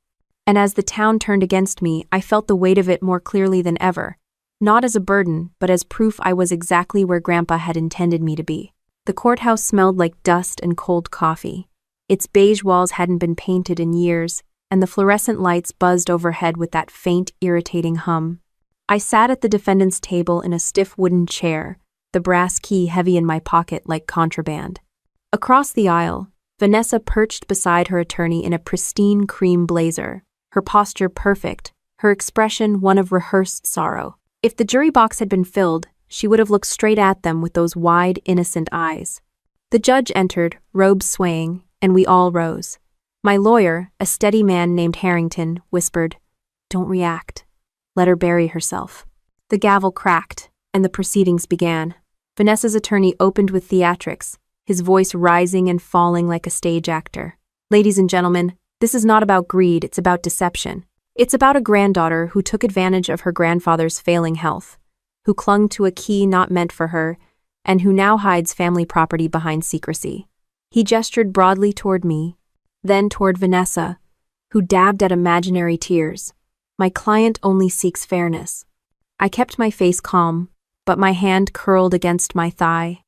And as the town turned against me, I felt the weight of it more clearly than ever. Not as a burden, but as proof I was exactly where Grandpa had intended me to be. The courthouse smelled like dust and cold coffee. Its beige walls hadn't been painted in years, and the fluorescent lights buzzed overhead with that faint, irritating hum. I sat at the defendant's table in a stiff wooden chair, the brass key heavy in my pocket like contraband. Across the aisle, Vanessa perched beside her attorney in a pristine cream blazer, her posture perfect, her expression one of rehearsed sorrow. If the jury box had been filled, she would have looked straight at them with those wide, innocent eyes. The judge entered, robes swaying, and we all rose. My lawyer, a steady man named Harrington, whispered, "Don't react. Let her bury herself." The gavel cracked, and the proceedings began. Vanessa's attorney opened with theatrics, his voice rising and falling like a stage actor. "Ladies and gentlemen, this is not about greed, it's about deception. It's about a granddaughter who took advantage of her grandfather's failing health, who clung to a key not meant for her, and who now hides family property behind secrecy." He gestured broadly toward me, then toward Vanessa, who dabbed at imaginary tears. "My client only seeks fairness." I kept my face calm, but my hand curled against my thigh.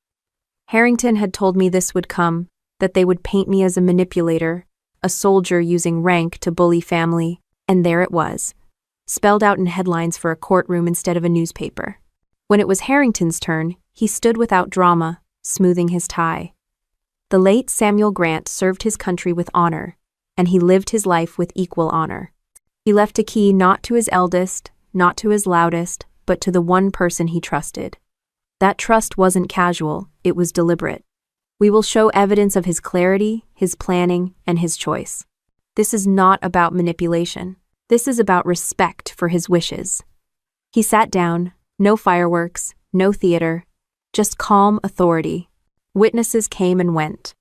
Harrington had told me this would come, that they would paint me as a manipulator, a soldier using rank to bully family, and there it was, spelled out in headlines for a courtroom instead of a newspaper. When it was Harrington's turn, He stood without drama, smoothing his tie. The late Samuel Grant served his country with honor, and he lived his life with equal honor. He left a key not to his eldest, not to his loudest, but to the one person he trusted. That trust wasn't casual, it was deliberate. We will show evidence of his clarity, his planning, and his choice. This is not about manipulation. This is about respect for his wishes. He sat down, no fireworks, no theater, just calm authority. Witnesses came and went.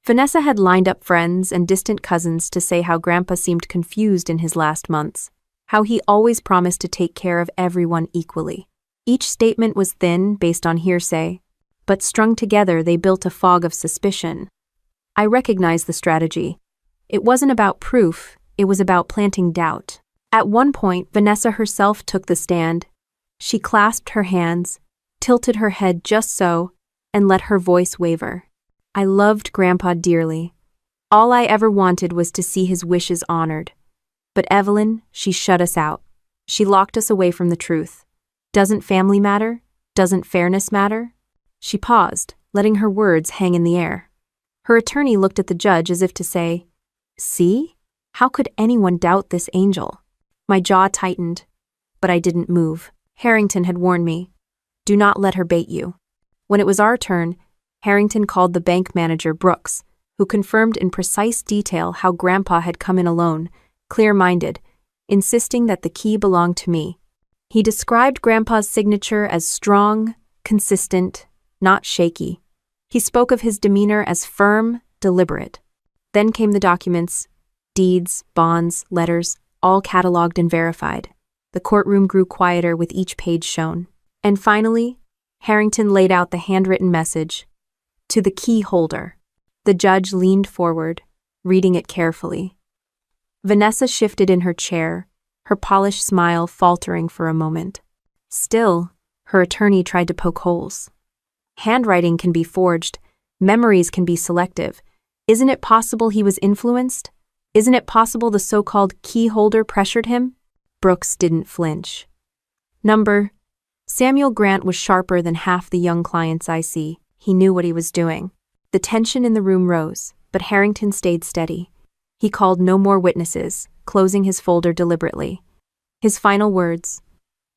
Vanessa had lined up friends and distant cousins to say how Grandpa seemed confused in his last months, how he always promised to take care of everyone equally. Each statement was thin, based on hearsay, but strung together they built a fog of suspicion. I recognized the strategy. It wasn't about proof, it was about planting doubt. At one point, Vanessa herself took the stand. She clasped her hands, tilted her head just so, and let her voice waver. I loved Grandpa dearly. All I ever wanted was to see his wishes honored. But Evelyn, she shut us out. She locked us away from the truth. Doesn't family matter? Doesn't fairness matter? She paused, letting her words hang in the air. Her attorney looked at the judge as if to say, "See? How could anyone doubt this angel?" My jaw tightened, but I didn't move. Harrington had warned me, "Do not let her bait you." When it was our turn, Harrington called the bank manager, Brooks, who confirmed in precise detail how Grandpa had come in alone, clear-minded, insisting that the key belonged to me. He described Grandpa's signature as strong, consistent, not shaky. He spoke of his demeanor as firm, deliberate. Then came the documents, deeds, bonds, letters, all cataloged and verified. The courtroom grew quieter with each page shown. And finally, Harrington laid out the handwritten message, "To the key holder." The judge leaned forward, reading it carefully. Vanessa shifted in her chair, her polished smile faltering for a moment. Still, her attorney tried to poke holes. Handwriting can be forged, memories can be selective. Isn't it possible he was influenced? Isn't it possible the so-called key holder pressured him? Brooks didn't flinch. Samuel Grant was sharper than half the young clients I see. He knew what he was doing. The tension in the room rose, but Harrington stayed steady. He called no more witnesses, closing his folder deliberately. His final words,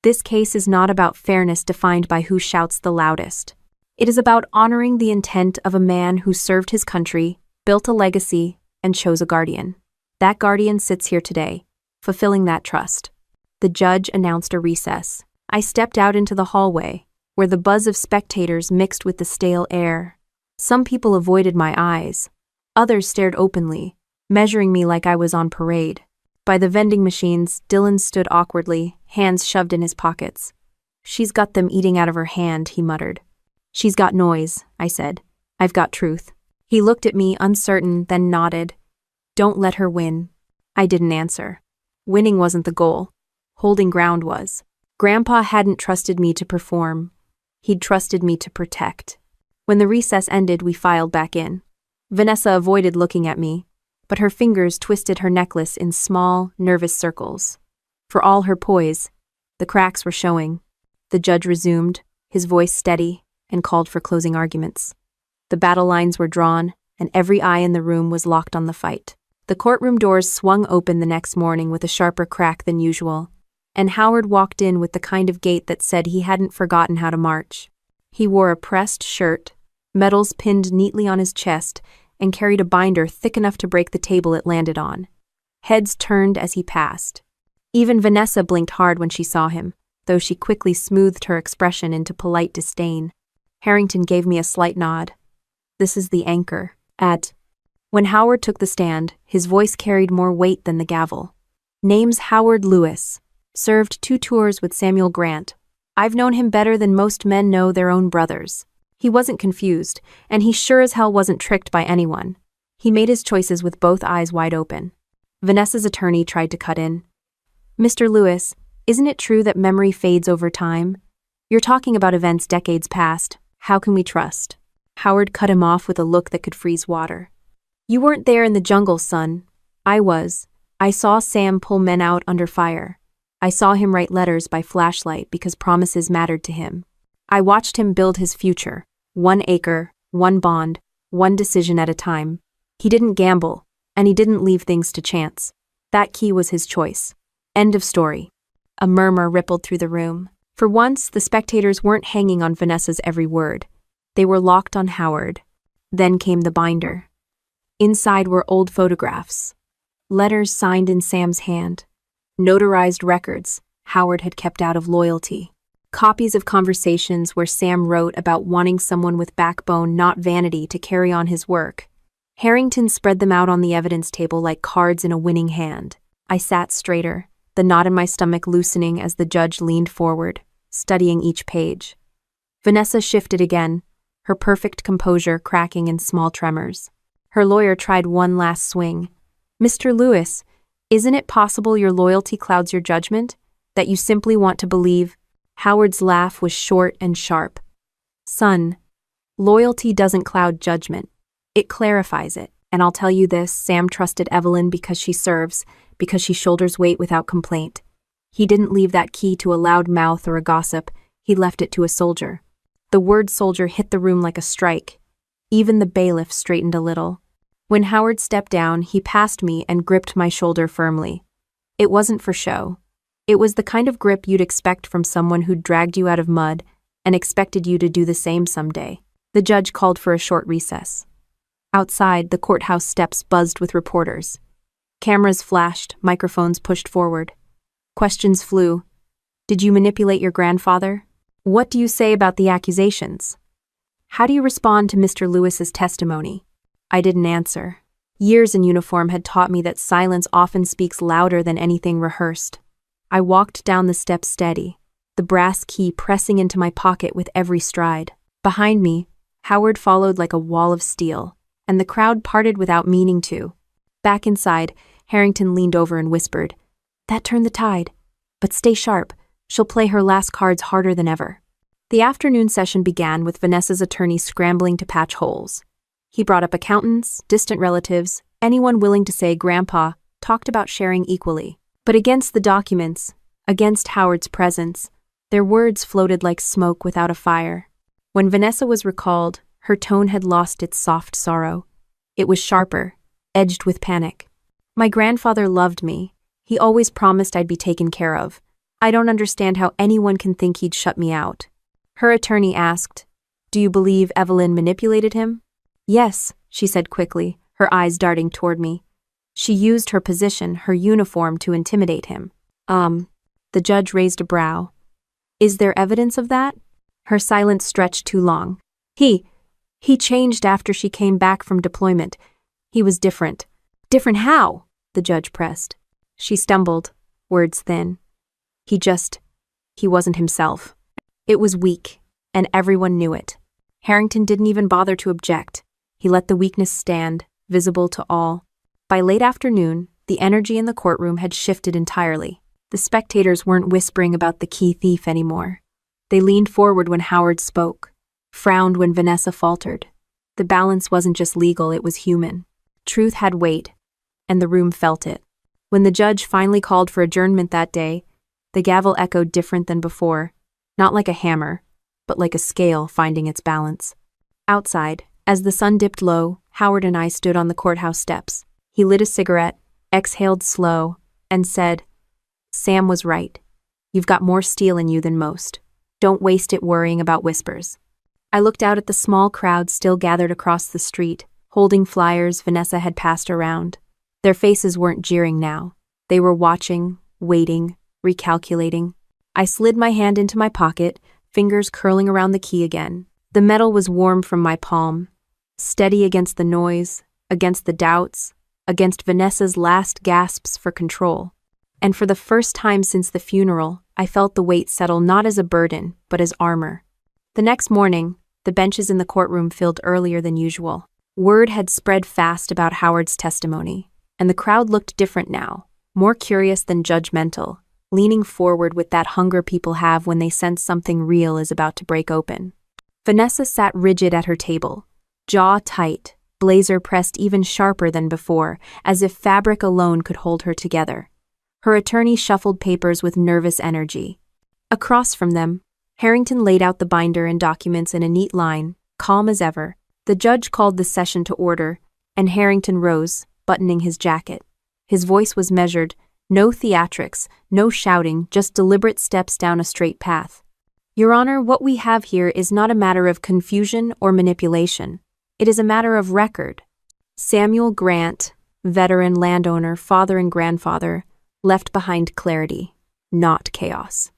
"This case is not about fairness defined by who shouts the loudest. It is about honoring the intent of a man who served his country, built a legacy, and chose a guardian. That guardian sits here today, fulfilling that trust." The judge announced a recess. I stepped out into the hallway, where the buzz of spectators mixed with the stale air. Some people avoided my eyes. Others stared openly, measuring me like I was on parade. By the vending machines, Dylan stood awkwardly, hands shoved in his pockets. "She's got them eating out of her hand," he muttered. "She's got noise," I said. "I've got truth." He looked at me, uncertain, then nodded. "Don't let her win." I didn't answer. Winning wasn't the goal. Holding ground was. Grandpa hadn't trusted me to perform. He'd trusted me to protect. When the recess ended, we filed back in. Vanessa avoided looking at me, but her fingers twisted her necklace in small, nervous circles. For all her poise, the cracks were showing. The judge resumed, his voice steady, and called for closing arguments. The battle lines were drawn, and every eye in the room was locked on the fight. The courtroom doors swung open the next morning with a sharper crack than usual, and Howard walked in with the kind of gait that said he hadn't forgotten how to march. He wore a pressed shirt, medals pinned neatly on his chest, and carried a binder thick enough to break the table it landed on. Heads turned as he passed. Even Vanessa blinked hard when she saw him, though she quickly smoothed her expression into polite disdain. Harrington gave me a slight nod. "This is the anchor." When Howard took the stand, his voice carried more weight than the gavel. "Name's Howard Lewis. Served 2 tours with Samuel Grant. I've known him better than most men know their own brothers." He wasn't confused, and he sure as hell wasn't tricked by anyone. He made his choices with both eyes wide open. Vanessa's attorney tried to cut in. "Mr. Lewis, isn't it true that memory fades over time? You're talking about events decades past. How can we trust?" Howard cut him off with a look that could freeze water. "You weren't there in the jungle, son. I was. I saw Sam pull men out under fire. I saw him write letters by flashlight because promises mattered to him. I watched him build his future, 1 acre, one bond, one decision at a time. He didn't gamble, and he didn't leave things to chance. That key was his choice. End of story. A murmur rippled through the room. For once, the spectators weren't hanging on Vanessa's every word. They were locked on Howard. Then came the binder. Inside were old photographs, letters signed in Sam's hand, notarized records Howard had kept out of loyalty, copies of conversations where Sam wrote about wanting someone with backbone, not vanity, to carry on his work. Harrington spread them out on the evidence table like cards in a winning hand. I sat straighter, the knot in my stomach loosening as the judge leaned forward, studying each page. Vanessa shifted again, her perfect composure cracking in small tremors. Her lawyer tried one last swing. "Mr. Lewis, isn't it possible your loyalty clouds your judgment? That you simply want to believe?" Howard's laugh was short and sharp. "Son, loyalty doesn't cloud judgment. It clarifies it. And I'll tell you this, Sam trusted Evelyn because she serves, because she shoulders weight without complaint. He didn't leave that key to a loud mouth or a gossip. He left it to a soldier." The word soldier hit the room like a strike. Even the bailiff straightened a little. When Howard stepped down, he passed me and gripped my shoulder firmly. It wasn't for show. It was the kind of grip you'd expect from someone who'd dragged you out of mud and expected you to do the same someday. The judge called for a short recess. Outside, the courthouse steps buzzed with reporters. Cameras flashed, microphones pushed forward. Questions flew. "Did you manipulate your grandfather? What do you say about the accusations? How do you respond to Mr. Lewis's testimony?" I didn't answer. Years in uniform had taught me that silence often speaks louder than anything rehearsed. I walked down the steps steady, the brass key pressing into my pocket with every stride. Behind me, Howard followed like a wall of steel, and the crowd parted without meaning to. Back inside, Harrington leaned over and whispered, "That turned the tide. But stay sharp. She'll play her last cards harder than ever." The afternoon session began with Vanessa's attorney scrambling to patch holes. He brought up accountants, distant relatives, anyone willing to say Grandpa, talked about sharing equally. But against the documents, against Howard's presence, their words floated like smoke without a fire. When Vanessa was recalled, her tone had lost its soft sorrow. It was sharper, edged with panic. "My grandfather loved me. He always promised I'd be taken care of. I don't understand how anyone can think he'd shut me out." Her attorney asked, "Do you believe Evelyn manipulated him?" "Yes," she said quickly, her eyes darting toward me. "She used her position, her uniform, to intimidate him." The judge raised a brow. "Is there evidence of that?" Her silence stretched too long. He changed after she came back from deployment. He was different." "Different how?" the judge pressed. She stumbled, words thin. He wasn't himself. It was weak, and everyone knew it. Harrington didn't even bother to object. He let the weakness stand, visible to all. By late afternoon, the energy in the courtroom had shifted entirely. The spectators weren't whispering about the key thief anymore. They leaned forward when Howard spoke, frowned when Vanessa faltered. The balance wasn't just legal, it was human. Truth had weight, and the room felt it. When the judge finally called for adjournment that day, the gavel echoed different than before, not like a hammer, but like a scale finding its balance. Outside, as the sun dipped low, Howard and I stood on the courthouse steps. He lit a cigarette, exhaled slow, and said, "Sam was right. You've got more steel in you than most. Don't waste it worrying about whispers." I looked out at the small crowd still gathered across the street, holding flyers Vanessa had passed around. Their faces weren't jeering now. They were watching, waiting, recalculating. I slid my hand into my pocket, fingers curling around the key again. The metal was warm from my palm, steady against the noise, against the doubts, against Vanessa's last gasps for control. And for the first time since the funeral, I felt the weight settle not as a burden, but as armor. The next morning, the benches in the courtroom filled earlier than usual. Word had spread fast about Howard's testimony, and the crowd looked different now, more curious than judgmental, leaning forward with that hunger people have when they sense something real is about to break open. Vanessa sat rigid at her table, jaw tight, blazer pressed even sharper than before, as if fabric alone could hold her together. Her attorney shuffled papers with nervous energy. Across from them, Harrington laid out the binder and documents in a neat line, calm as ever. The judge called the session to order, and Harrington rose, buttoning his jacket. His voice was measured, no theatrics, no shouting, just deliberate steps down a straight path. Your Honor, what we have here is not a matter of confusion or manipulation. It is a matter of record. Samuel Grant, veteran landowner, father and grandfather, left behind clarity, not chaos.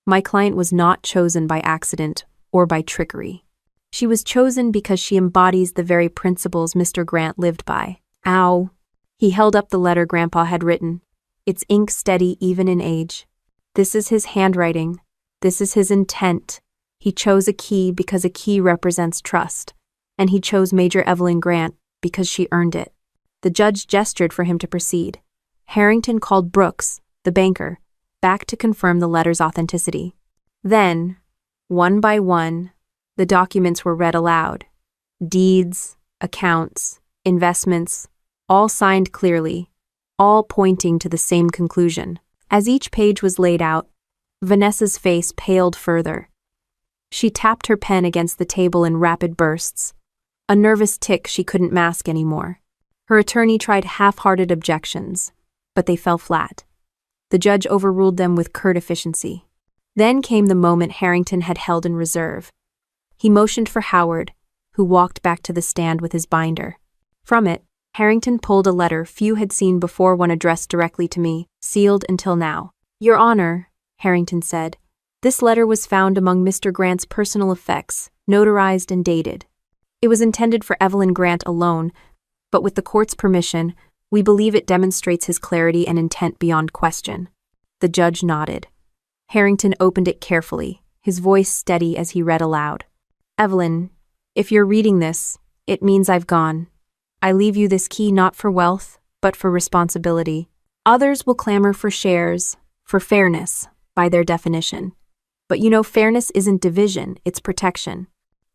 My client was not chosen by accident or by trickery. She was chosen because she embodies the very principles Mr. Grant lived by. Ow. He held up the letter Grandpa had written, its ink steady even in age. This is his handwriting. This is his intent. He chose a key because a key represents trust, and he chose Major Evelyn Grant because she earned it. The judge gestured for him to proceed. Harrington called Brooks, the banker, back to confirm the letter's authenticity. Then, one by one, the documents were read aloud. Deeds, accounts, investments, all signed clearly, all pointing to the same conclusion. As each page was laid out, Vanessa's face paled further. She tapped her pen against the table in rapid bursts, a nervous tic she couldn't mask anymore. Her attorney tried half-hearted objections, but they fell flat. The judge overruled them with curt efficiency. Then came the moment Harrington had held in reserve. He motioned for Howard, who walked back to the stand with his binder. From it, Harrington pulled a letter few had seen before, one addressed directly to me, sealed until now. Your Honor, Harrington said, this letter was found among Mr. Grant's personal effects, notarized and dated. It was intended for Evelyn Grant alone, but with the court's permission, we believe it demonstrates his clarity and intent beyond question. The judge nodded. Harrington opened it carefully, his voice steady as he read aloud. Evelyn, if you're reading this, it means I've gone. I leave you this key not for wealth, but for responsibility. Others will clamor for shares, for fairness, by their definition. But you know, fairness isn't division, it's protection.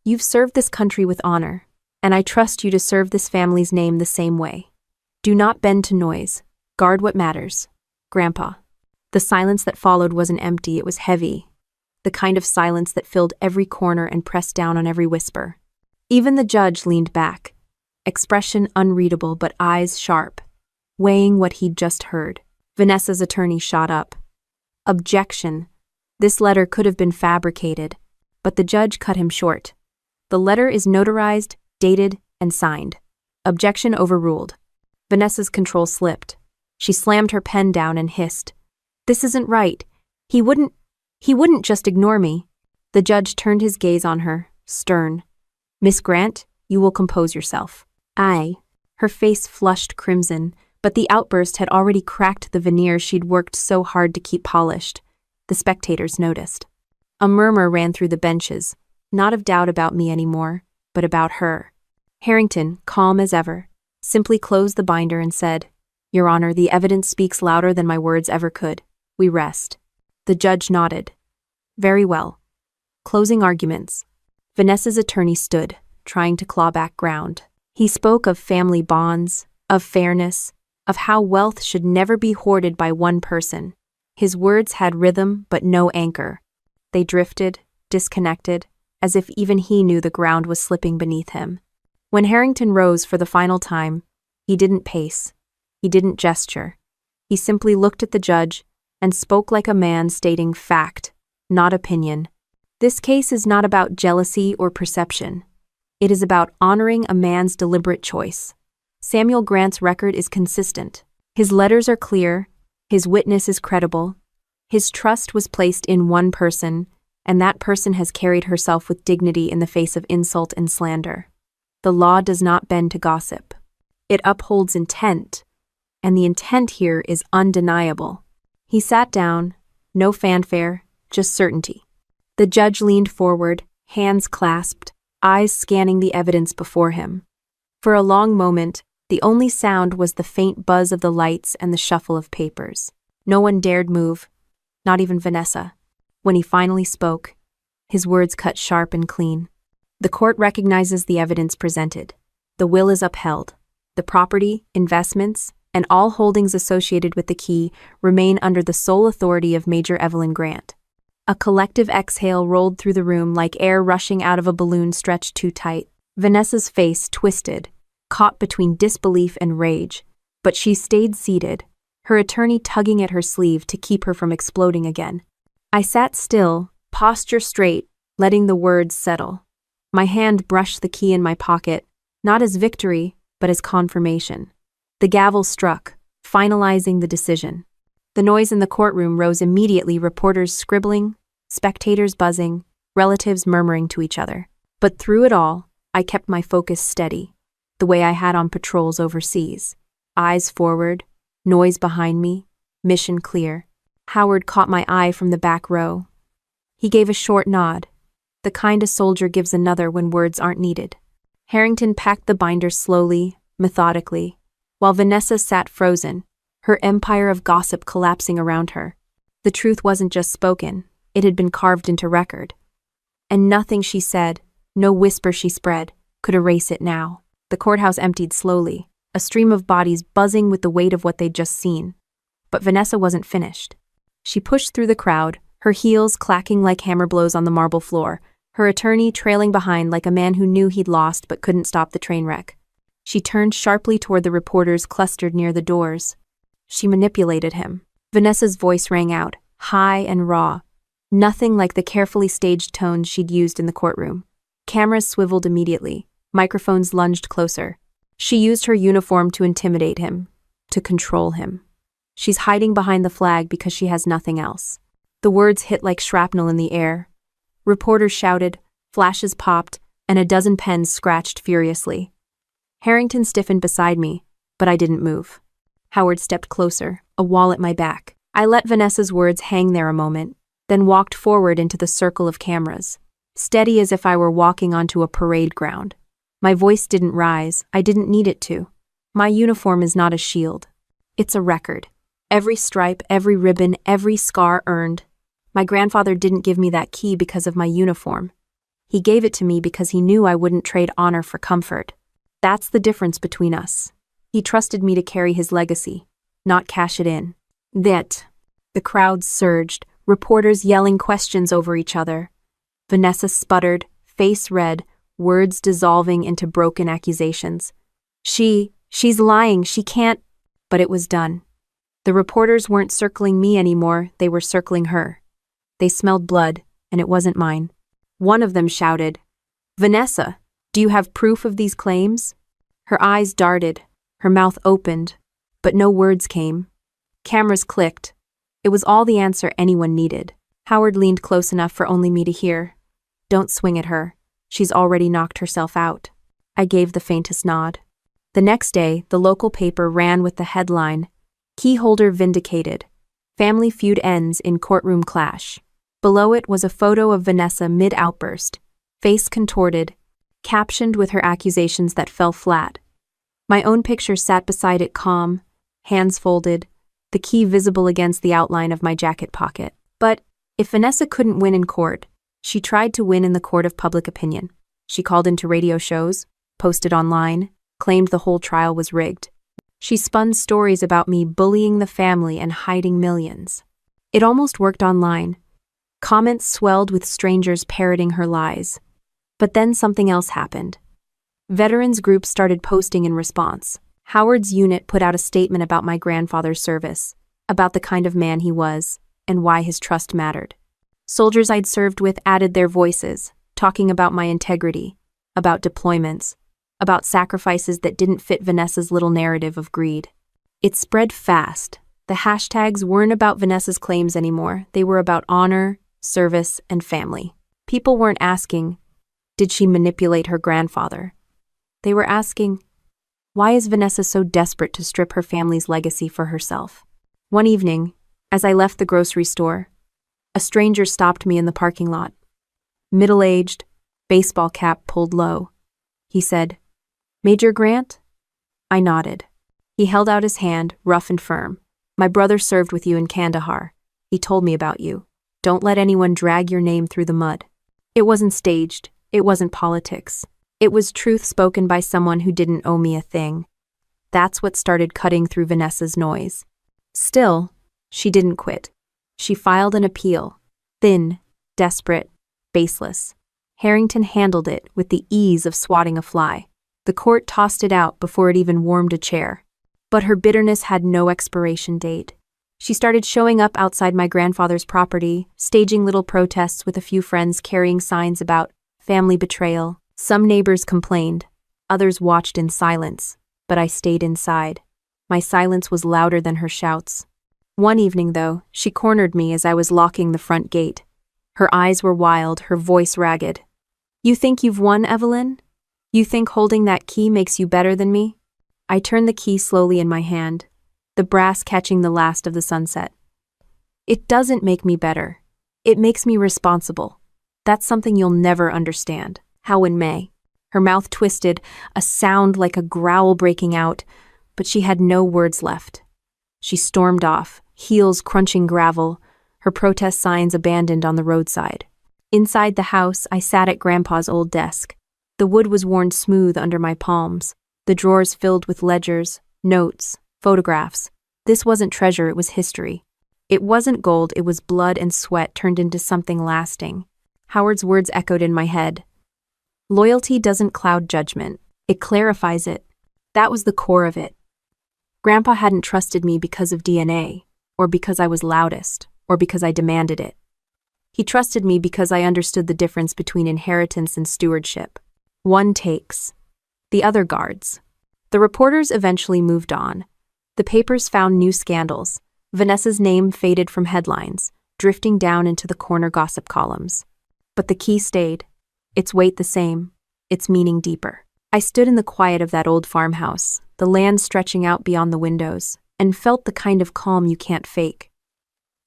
You've served this country with honor, and I trust you to serve this family's name the same way. Do not bend to noise. Guard what matters. Grandpa. The silence that followed wasn't empty, it was heavy. The kind of silence that filled every corner and pressed down on every whisper. Even the judge leaned back, expression unreadable but eyes sharp, weighing what he'd just heard. Vanessa's attorney shot up. Objection. This letter could have been fabricated, but the judge cut him short. The letter is notarized, dated, and signed. Objection overruled. Vanessa's control slipped. She slammed her pen down and hissed. This isn't right. He wouldn't just ignore me. The judge turned his gaze on her, stern. Miss Grant, you will compose yourself. Aye. Her face flushed crimson, but the outburst had already cracked the veneer she'd worked so hard to keep polished. The spectators noticed. A murmur ran through the benches, not of doubt about me anymore, but about her. Harrington, calm as ever, simply closed the binder and said, Your Honor, the evidence speaks louder than my words ever could. We rest. The judge nodded. Very well. Closing arguments. Vanessa's attorney stood, trying to claw back ground. He spoke of family bonds, of fairness, of how wealth should never be hoarded by one person. His words had rhythm but no anchor. They drifted, disconnected, as if even he knew the ground was slipping beneath him. When Harrington rose for the final time, he didn't pace. He didn't gesture. He simply looked at the judge and spoke like a man stating fact, not opinion. This case is not about jealousy or perception. It is about honoring a man's deliberate choice. Samuel Grant's record is consistent. His letters are clear. His witness is credible. His trust was placed in one person, and that person has carried herself with dignity in the face of insult and slander. The law does not bend to gossip. It upholds intent, and the intent here is undeniable. He sat down, no fanfare, just certainty. The judge leaned forward, hands clasped, eyes scanning the evidence before him. For a long moment, the only sound was the faint buzz of the lights and the shuffle of papers. No one dared move, not even Vanessa. When he finally spoke, his words cut sharp and clean. The court recognizes the evidence presented. The will is upheld. The property, investments, and all holdings associated with the key remain under the sole authority of Major Evelyn Grant. A collective exhale rolled through the room like air rushing out of a balloon stretched too tight. Vanessa's face twisted, caught between disbelief and rage, but she stayed seated, her attorney tugging at her sleeve to keep her from exploding again. I sat still, posture straight, letting the words settle. My hand brushed the key in my pocket, not as victory, but as confirmation. The gavel struck, finalizing the decision. The noise in the courtroom rose immediately, reporters scribbling, spectators buzzing, relatives murmuring to each other. But through it all, I kept my focus steady, the way I had on patrols overseas. Eyes forward, noise behind me, mission clear. Howard caught my eye from the back row. He gave a short nod, the kind a soldier gives another when words aren't needed. Harrington packed the binder slowly, methodically, while Vanessa sat frozen, her empire of gossip collapsing around her. The truth wasn't just spoken, it had been carved into record. And nothing she said, no whisper she spread, could erase it now. The courthouse emptied slowly, a stream of bodies buzzing with the weight of what they'd just seen. But Vanessa wasn't finished. She pushed through the crowd, her heels clacking like hammer blows on the marble floor, her attorney trailing behind like a man who knew he'd lost but couldn't stop the train wreck. She turned sharply toward the reporters clustered near the doors. She manipulated him. Vanessa's voice rang out, high and raw, nothing like the carefully staged tones she'd used in the courtroom. Cameras swiveled immediately, microphones lunged closer. She used her uniform to intimidate him, to control him. She's hiding behind the flag because she has nothing else. The words hit like shrapnel in the air. Reporters shouted, flashes popped, and a dozen pens scratched furiously. Harrington stiffened beside me, but I didn't move. Howard stepped closer, a wall at my back. I let Vanessa's words hang there a moment, then walked forward into the circle of cameras, steady as if I were walking onto a parade ground. My voice didn't rise, I didn't need it to. My uniform is not a shield. It's a record. Every stripe, every ribbon, every scar earned. My grandfather didn't give me that key because of my uniform. He gave it to me because he knew I wouldn't trade honor for comfort. That's the difference between us. He trusted me to carry his legacy, not cash it in. That. The crowd surged, reporters yelling questions over each other. Vanessa sputtered, face red, words dissolving into broken accusations. She's lying, she can't. But it was done. The reporters weren't circling me anymore, they were circling her. They smelled blood, and it wasn't mine. One of them shouted, "Vanessa, do you have proof of these claims?" Her eyes darted, her mouth opened, but no words came. Cameras clicked. It was all the answer anyone needed. Howard leaned close enough for only me to hear. "Don't swing at her. She's already knocked herself out." I gave the faintest nod. The next day, the local paper ran with the headline, "Keyholder Vindicated. Family Feud Ends in Courtroom Clash." Below it was a photo of Vanessa mid-outburst, face contorted, captioned with her accusations that fell flat. My own picture sat beside it calm, hands folded, the key visible against the outline of my jacket pocket. But if Vanessa couldn't win in court, she tried to win in the court of public opinion. She called into radio shows, posted online, claimed the whole trial was rigged. She spun stories about me bullying the family and hiding millions. It almost worked online. Comments swelled with strangers parroting her lies. But then something else happened. Veterans groups started posting in response. Howard's unit put out a statement about my grandfather's service, about the kind of man he was, and why his trust mattered. Soldiers I'd served with added their voices, talking about my integrity, about deployments, about sacrifices that didn't fit Vanessa's little narrative of greed. It spread fast. The hashtags weren't about Vanessa's claims anymore. They were about honor, service, and family. People weren't asking, did she manipulate her grandfather? They were asking, why is Vanessa so desperate to strip her family's legacy for herself? One evening, as I left the grocery store, a stranger stopped me in the parking lot. Middle-aged, baseball cap pulled low. He said, "Major Grant?" I nodded. He held out his hand, rough and firm. "My brother served with you in Kandahar. He told me about you. Don't let anyone drag your name through the mud." It wasn't staged. It wasn't politics. It was truth spoken by someone who didn't owe me a thing. That's what started cutting through Vanessa's noise. Still, she didn't quit. She filed an appeal. Thin, desperate, baseless. Harrington handled it with the ease of swatting a fly. The court tossed it out before it even warmed a chair. But her bitterness had no expiration date. She started showing up outside my grandfather's property, staging little protests with a few friends carrying signs about family betrayal. Some neighbors complained, others watched in silence, but I stayed inside. My silence was louder than her shouts. One evening, though, she cornered me as I was locking the front gate. Her eyes were wild, her voice ragged. "You think you've won, Evelyn? You think holding that key makes you better than me?" I turned the key slowly in my hand, the brass catching the last of the sunset. "It doesn't make me better. It makes me responsible. That's something you'll never understand." Howin May. Her mouth twisted, a sound like a growl breaking out, but she had no words left. She stormed off, heels crunching gravel, her protest signs abandoned on the roadside. Inside the house, I sat at Grandpa's old desk. The wood was worn smooth under my palms, the drawers filled with ledgers, notes, photographs. This wasn't treasure, it was history. It wasn't gold, it was blood and sweat turned into something lasting. Howard's words echoed in my head. Loyalty doesn't cloud judgment, it clarifies it. That was the core of it. Grandpa hadn't trusted me because of DNA, or because I was loudest, or because I demanded it. He trusted me because I understood the difference between inheritance and stewardship. One takes, the other guards. The reporters eventually moved on. The papers found new scandals. Vanessa's name faded from headlines, drifting down into the corner gossip columns. But the key stayed, its weight the same, its meaning deeper. I stood in the quiet of that old farmhouse, the land stretching out beyond the windows, and felt the kind of calm you can't fake.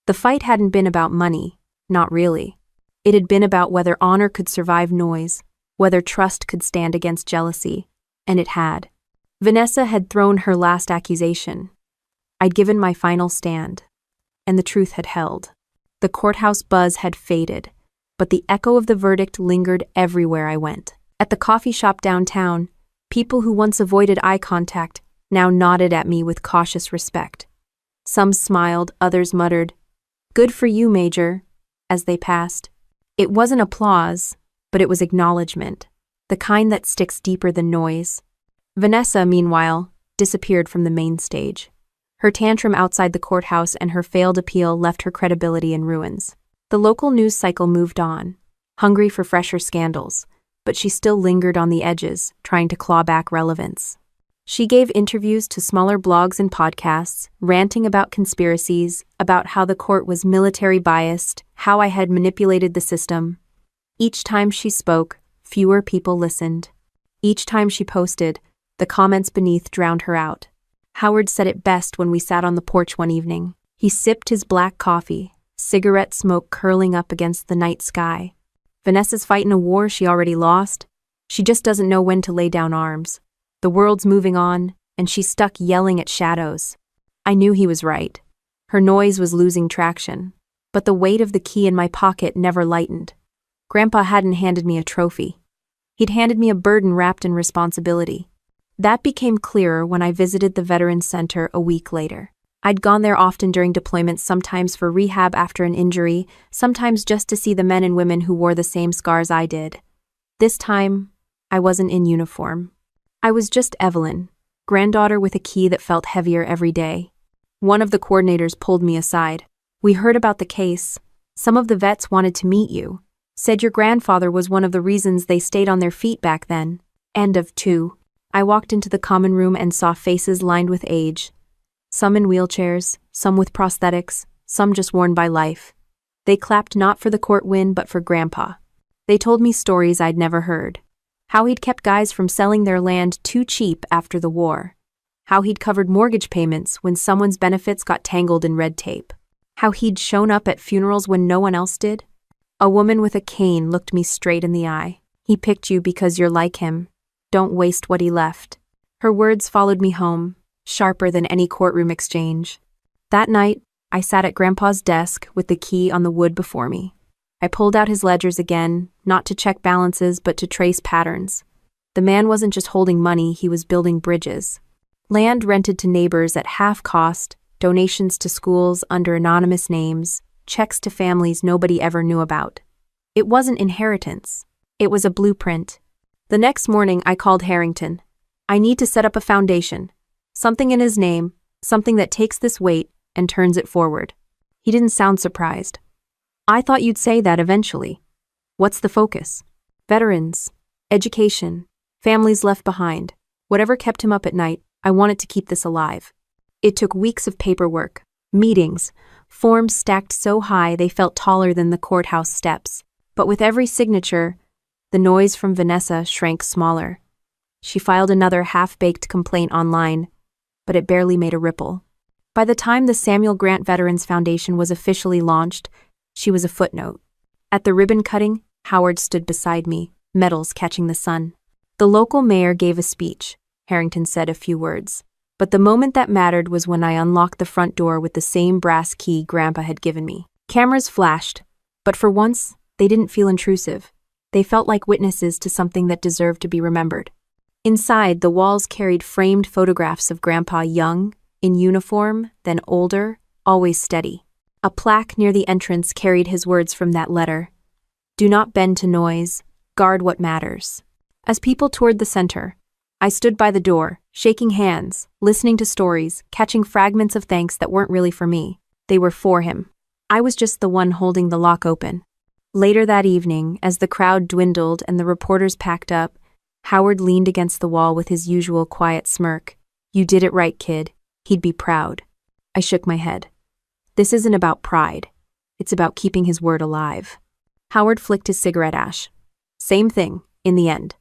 The fight hadn't been about money, not really. It had been about whether honor could survive noise, whether trust could stand against jealousy, and it had. Vanessa had thrown her last accusation. I'd given my final stand, and the truth had held. The courthouse buzz had faded, but the echo of the verdict lingered everywhere I went. At the coffee shop downtown, people who once avoided eye contact now nodded at me with cautious respect. Some smiled, others muttered, "Good for you, Major," as they passed. It wasn't applause, but it was acknowledgement, the kind that sticks deeper than noise. Vanessa, meanwhile, disappeared from the main stage. Her tantrum outside the courthouse and her failed appeal left her credibility in ruins. The local news cycle moved on, hungry for fresher scandals, but she still lingered on the edges, trying to claw back relevance. She gave interviews to smaller blogs and podcasts, ranting about conspiracies, about how the court was military biased, how I had manipulated the system. Each time she spoke, fewer people listened. Each time she posted, the comments beneath drowned her out. Howard said it best when we sat on the porch one evening. He sipped his black coffee, cigarette smoke curling up against the night sky. Vanessa's fighting a war she already lost. She just doesn't know when to lay down arms. The world's moving on, and she's stuck yelling at shadows. I knew he was right. Her noise was losing traction, but the weight of the key in my pocket never lightened. Grandpa hadn't handed me a trophy. He'd handed me a burden wrapped in responsibility. That became clearer when I visited the Veterans Center a week later. I'd gone there often during deployments, sometimes for rehab after an injury, sometimes just to see the men and women who wore the same scars I did. This time, I wasn't in uniform. I was just Evelyn, granddaughter with a key that felt heavier every day. One of the coordinators pulled me aside. "We heard about the case. Some of the vets wanted to meet you. Said your grandfather was one of the reasons they stayed on their feet back then." End of 2. I walked into the common room and saw faces lined with age. Some in wheelchairs, some with prosthetics, some just worn by life. They clapped not for the court win but for Grandpa. They told me stories I'd never heard. How he'd kept guys from selling their land too cheap after the war. How he'd covered mortgage payments when someone's benefits got tangled in red tape. How he'd shown up at funerals when no one else did. A woman with a cane looked me straight in the eye. "He picked you because you're like him. Don't waste what he left." Her words followed me home, sharper than any courtroom exchange. That night, I sat at Grandpa's desk with the key on the wood before me. I pulled out his ledgers again, not to check balances but to trace patterns. The man wasn't just holding money, he was building bridges. Land rented to neighbors at half cost, donations to schools under anonymous names, checks to families nobody ever knew about. It wasn't inheritance. It was a blueprint. The next morning, I called Harrington. I need to set up a foundation. Something in his name, something that takes this weight and turns it forward. He didn't sound surprised. I thought you'd say that eventually. What's the focus? Veterans, education, families left behind. Whatever kept him up at night, I wanted to keep this alive. It took weeks of paperwork, meetings, forms stacked so high they felt taller than the courthouse steps. But with every signature, the noise from Vanessa shrank smaller. She filed another half-baked complaint online, but it barely made a ripple. By the time the Samuel Grant Veterans Foundation was officially launched, she was a footnote. At the ribbon cutting, Howard stood beside me, medals catching the sun. The local mayor gave a speech. Harrington said a few words. But the moment that mattered was when I unlocked the front door with the same brass key Grandpa had given me. Cameras flashed, but for once, they didn't feel intrusive. They felt like witnesses to something that deserved to be remembered. Inside, the walls carried framed photographs of Grandpa young, in uniform, then older, always steady. A plaque near the entrance carried his words from that letter. Do not bend to noise, guard what matters. As people toured the center, I stood by the door, shaking hands, listening to stories, catching fragments of thanks that weren't really for me. They were for him. I was just the one holding the lock open. Later that evening, as the crowd dwindled and the reporters packed up, Howard leaned against the wall with his usual quiet smirk. You did it right, kid. He'd be proud. I shook my head. This isn't about pride. It's about keeping his word alive. Howard flicked his cigarette ash. Same thing, in the end.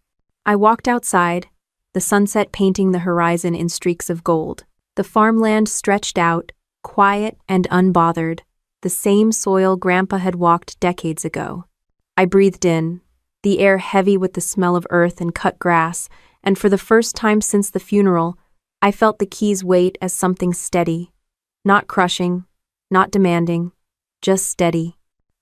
I walked outside, the sunset painting the horizon in streaks of gold. The farmland stretched out, quiet and unbothered, the same soil Grandpa had walked decades ago. I breathed in, the air heavy with the smell of earth and cut grass, and for the first time since the funeral, I felt the key's weight as something steady. Not crushing, not demanding, just steady.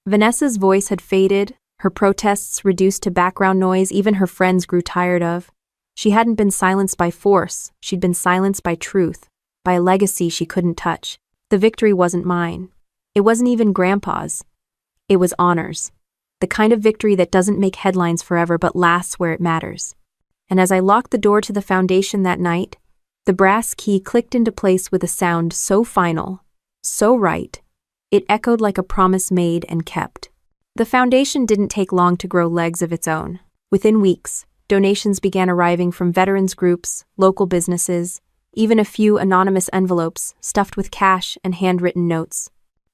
Vanessa's voice had faded, her protests reduced to background noise even her friends grew tired of. She hadn't been silenced by force, she'd been silenced by truth, by a legacy she couldn't touch. The victory wasn't mine. It wasn't even Grandpa's. It was Honor's. The kind of victory that doesn't make headlines forever but lasts where it matters. And as I locked the door to the foundation that night, the brass key clicked into place with a sound so final, so right, it echoed like a promise made and kept. The foundation didn't take long to grow legs of its own. Within weeks, donations began arriving from veterans groups, local businesses, even a few anonymous envelopes stuffed with cash and handwritten notes.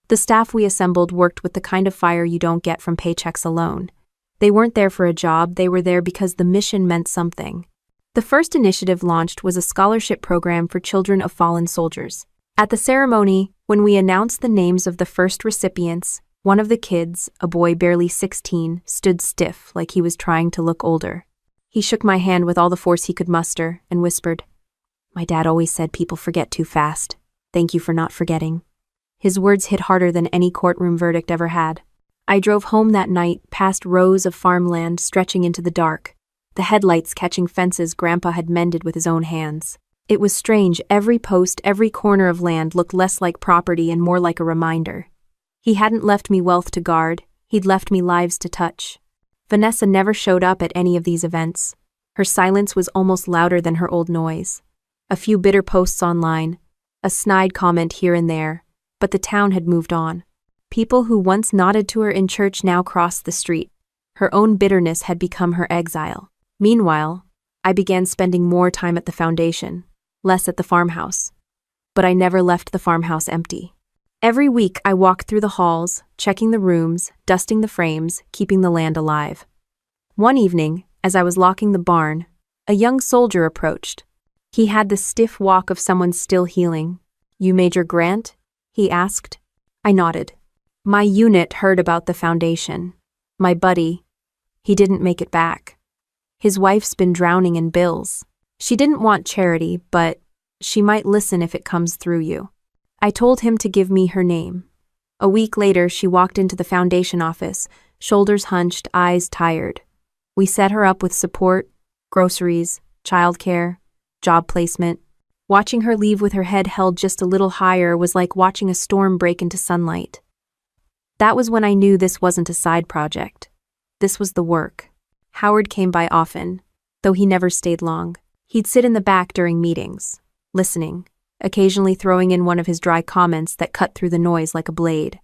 The staff we assembled worked with the kind of fire you don't get from paychecks alone. They weren't there for a job, they were there because the mission meant something. The first initiative launched was a scholarship program for children of fallen soldiers. At the ceremony, when we announced the names of the first recipients, one of the kids, a boy barely 16, stood stiff like he was trying to look older. He shook my hand with all the force he could muster and whispered, "My dad always said people forget too fast. Thank you for not forgetting." His words hit harder than any courtroom verdict ever had. I drove home that night past rows of farmland stretching into the dark, the headlights catching fences Grandpa had mended with his own hands. It was strange, every post, every corner of land looked less like property and more like a reminder. He hadn't left me wealth to guard, he'd left me lives to touch. Vanessa never showed up at any of these events. Her silence was almost louder than her old noise. A few bitter posts online, a snide comment here and there, but the town had moved on. People who once nodded to her in church now crossed the street. Her own bitterness had become her exile. Meanwhile, I began spending more time at the foundation, less at the farmhouse. But I never left the farmhouse empty. Every week I walked through the halls, checking the rooms, dusting the frames, keeping the land alive. One evening, as I was locking the barn, a young soldier approached. He had the stiff walk of someone still healing. "You Major Grant?" he asked. I nodded. My unit heard about the foundation. My buddy, he didn't make it back. His wife's been drowning in bills. She didn't want charity, but she might listen if it comes through you. I told him to give me her name. A week later, she walked into the foundation office, shoulders hunched, eyes tired. We set her up with support, groceries, childcare, job placement. Watching her leave with her head held just a little higher was like watching a storm break into sunlight. That was when I knew this wasn't a side project. This was the work. Howard came by often, though he never stayed long. He'd sit in the back during meetings, listening, occasionally throwing in one of his dry comments that cut through the noise like a blade.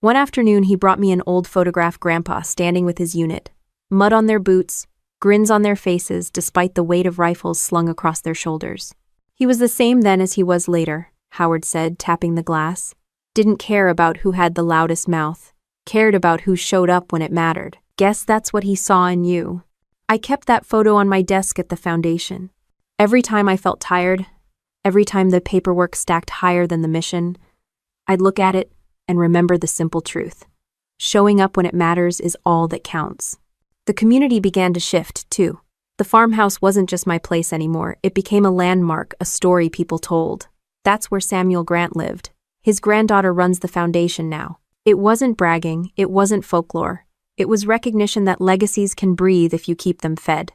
One afternoon he brought me an old photograph Grandpa standing with his unit, mud on their boots, grins on their faces despite the weight of rifles slung across their shoulders. He was the same then as he was later, Howard said, tapping the glass. Didn't care about who had the loudest mouth, cared about who showed up when it mattered. Guess that's what he saw in you. I kept that photo on my desk at the foundation. Every time I felt tired, every time the paperwork stacked higher than the mission, I'd look at it and remember the simple truth. Showing up when it matters is all that counts. The community began to shift, too. The farmhouse wasn't just my place anymore. It became a landmark, a story people told. That's where Samuel Grant lived. His granddaughter runs the foundation now. It wasn't bragging, it wasn't folklore. It was recognition that legacies can breathe if you keep them fed.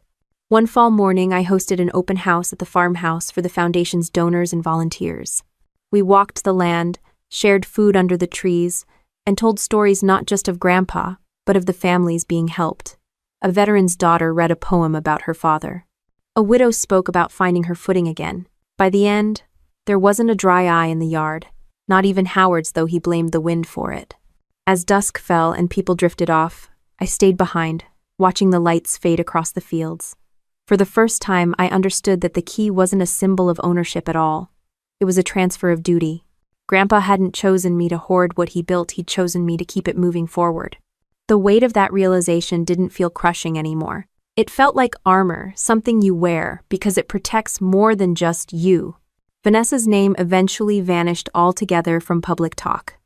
One fall morning, I hosted an open house at the farmhouse for the foundation's donors and volunteers. We walked the land, shared food under the trees, and told stories not just of Grandpa, but of the families being helped. A veteran's daughter read a poem about her father. A widow spoke about finding her footing again. By the end, there wasn't a dry eye in the yard, not even Howard's, though he blamed the wind for it. As dusk fell and people drifted off, I stayed behind, watching the lights fade across the fields. For the first time, I understood that the key wasn't a symbol of ownership at all. It was a transfer of duty. Grandpa hadn't chosen me to hoard what he built, he'd chosen me to keep it moving forward. The weight of that realization didn't feel crushing anymore. It felt like armor, something you wear, because it protects more than just you. Vanessa's name eventually vanished altogether from public talk.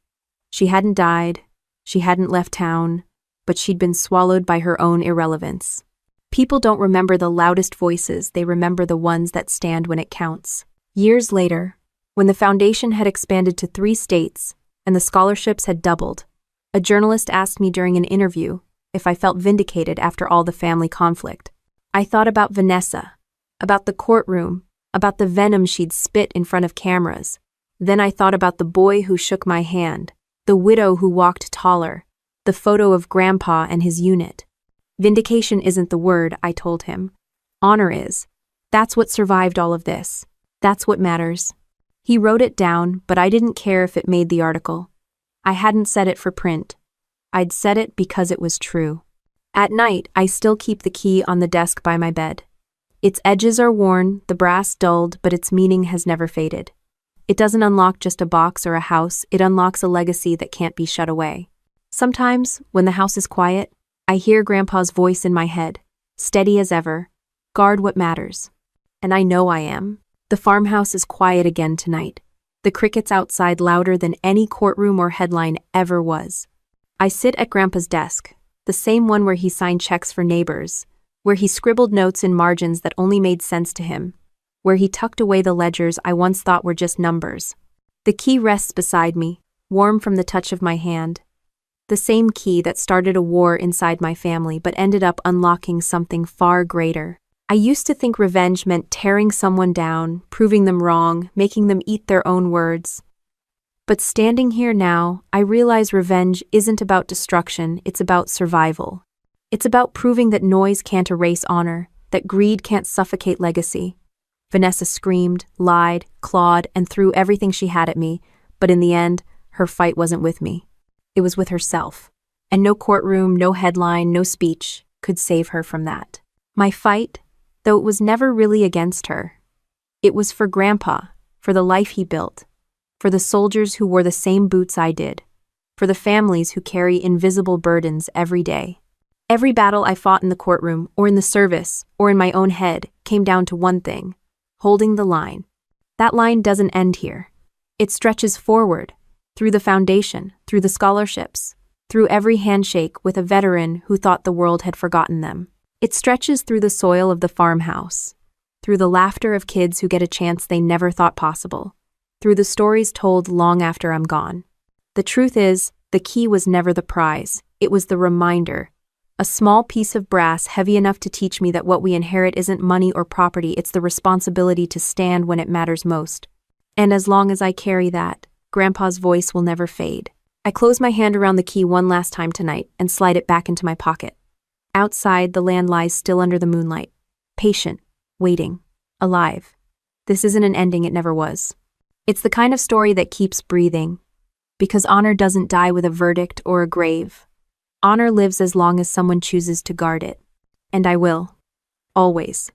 She hadn't died, she hadn't left town, but she'd been swallowed by her own irrelevance. People don't remember the loudest voices, they remember the ones that stand when it counts. Years later, when the foundation had expanded to 3 states and the scholarships had doubled, a journalist asked me during an interview if I felt vindicated after all the family conflict. I thought about Vanessa, about the courtroom, about the venom she'd spit in front of cameras. Then I thought about the boy who shook my hand, the widow who walked taller, the photo of Grandpa and his unit. Vindication isn't the word, I told him. Honor is. That's what survived all of this. That's what matters. He wrote it down, but I didn't care if it made the article. I hadn't said it for print. I'd said it because it was true. At night, I still keep the key on the desk by my bed. Its edges are worn, the brass dulled, but its meaning has never faded. It doesn't unlock just a box or a house, it unlocks a legacy that can't be shut away. Sometimes, when the house is quiet, I hear Grandpa's voice in my head, steady as ever, guard what matters. And I know I am. The farmhouse is quiet again tonight. The crickets outside louder than any courtroom or headline ever was. I sit at Grandpa's desk, the same one where he signed checks for neighbors, where he scribbled notes in margins that only made sense to him, where he tucked away the ledgers I once thought were just numbers. The key rests beside me, warm from the touch of my hand. The same key that started a war inside my family but ended up unlocking something far greater. I used to think revenge meant tearing someone down, proving them wrong, making them eat their own words. But standing here now, I realize revenge isn't about destruction, it's about survival. It's about proving that noise can't erase honor, that greed can't suffocate legacy. Vanessa screamed, lied, clawed, and threw everything she had at me, but in the end, her fight wasn't with me. It was with herself. And no courtroom, no headline, no speech could save her from that. My fight, though it was never really against her, it was for Grandpa, for the life he built, for the soldiers who wore the same boots I did, for the families who carry invisible burdens every day. Every battle I fought in the courtroom, or in the service, or in my own head, came down to one thing: holding the line. That line doesn't end here. It stretches forward, through the foundation, through the scholarships, through every handshake with a veteran who thought the world had forgotten them. It stretches through the soil of the farmhouse, through the laughter of kids who get a chance they never thought possible, through the stories told long after I'm gone. The truth is, the key was never the prize, it was the reminder. A small piece of brass heavy enough to teach me that what we inherit isn't money or property, it's the responsibility to stand when it matters most. And as long as I carry that, Grandpa's voice will never fade. I close my hand around the key one last time tonight and slide it back into my pocket. Outside, the land lies still under the moonlight. Patient, waiting, alive. This isn't an ending, it never was. It's the kind of story that keeps breathing. Because honor doesn't die with a verdict or a grave. Honor lives as long as someone chooses to guard it. And I will. Always.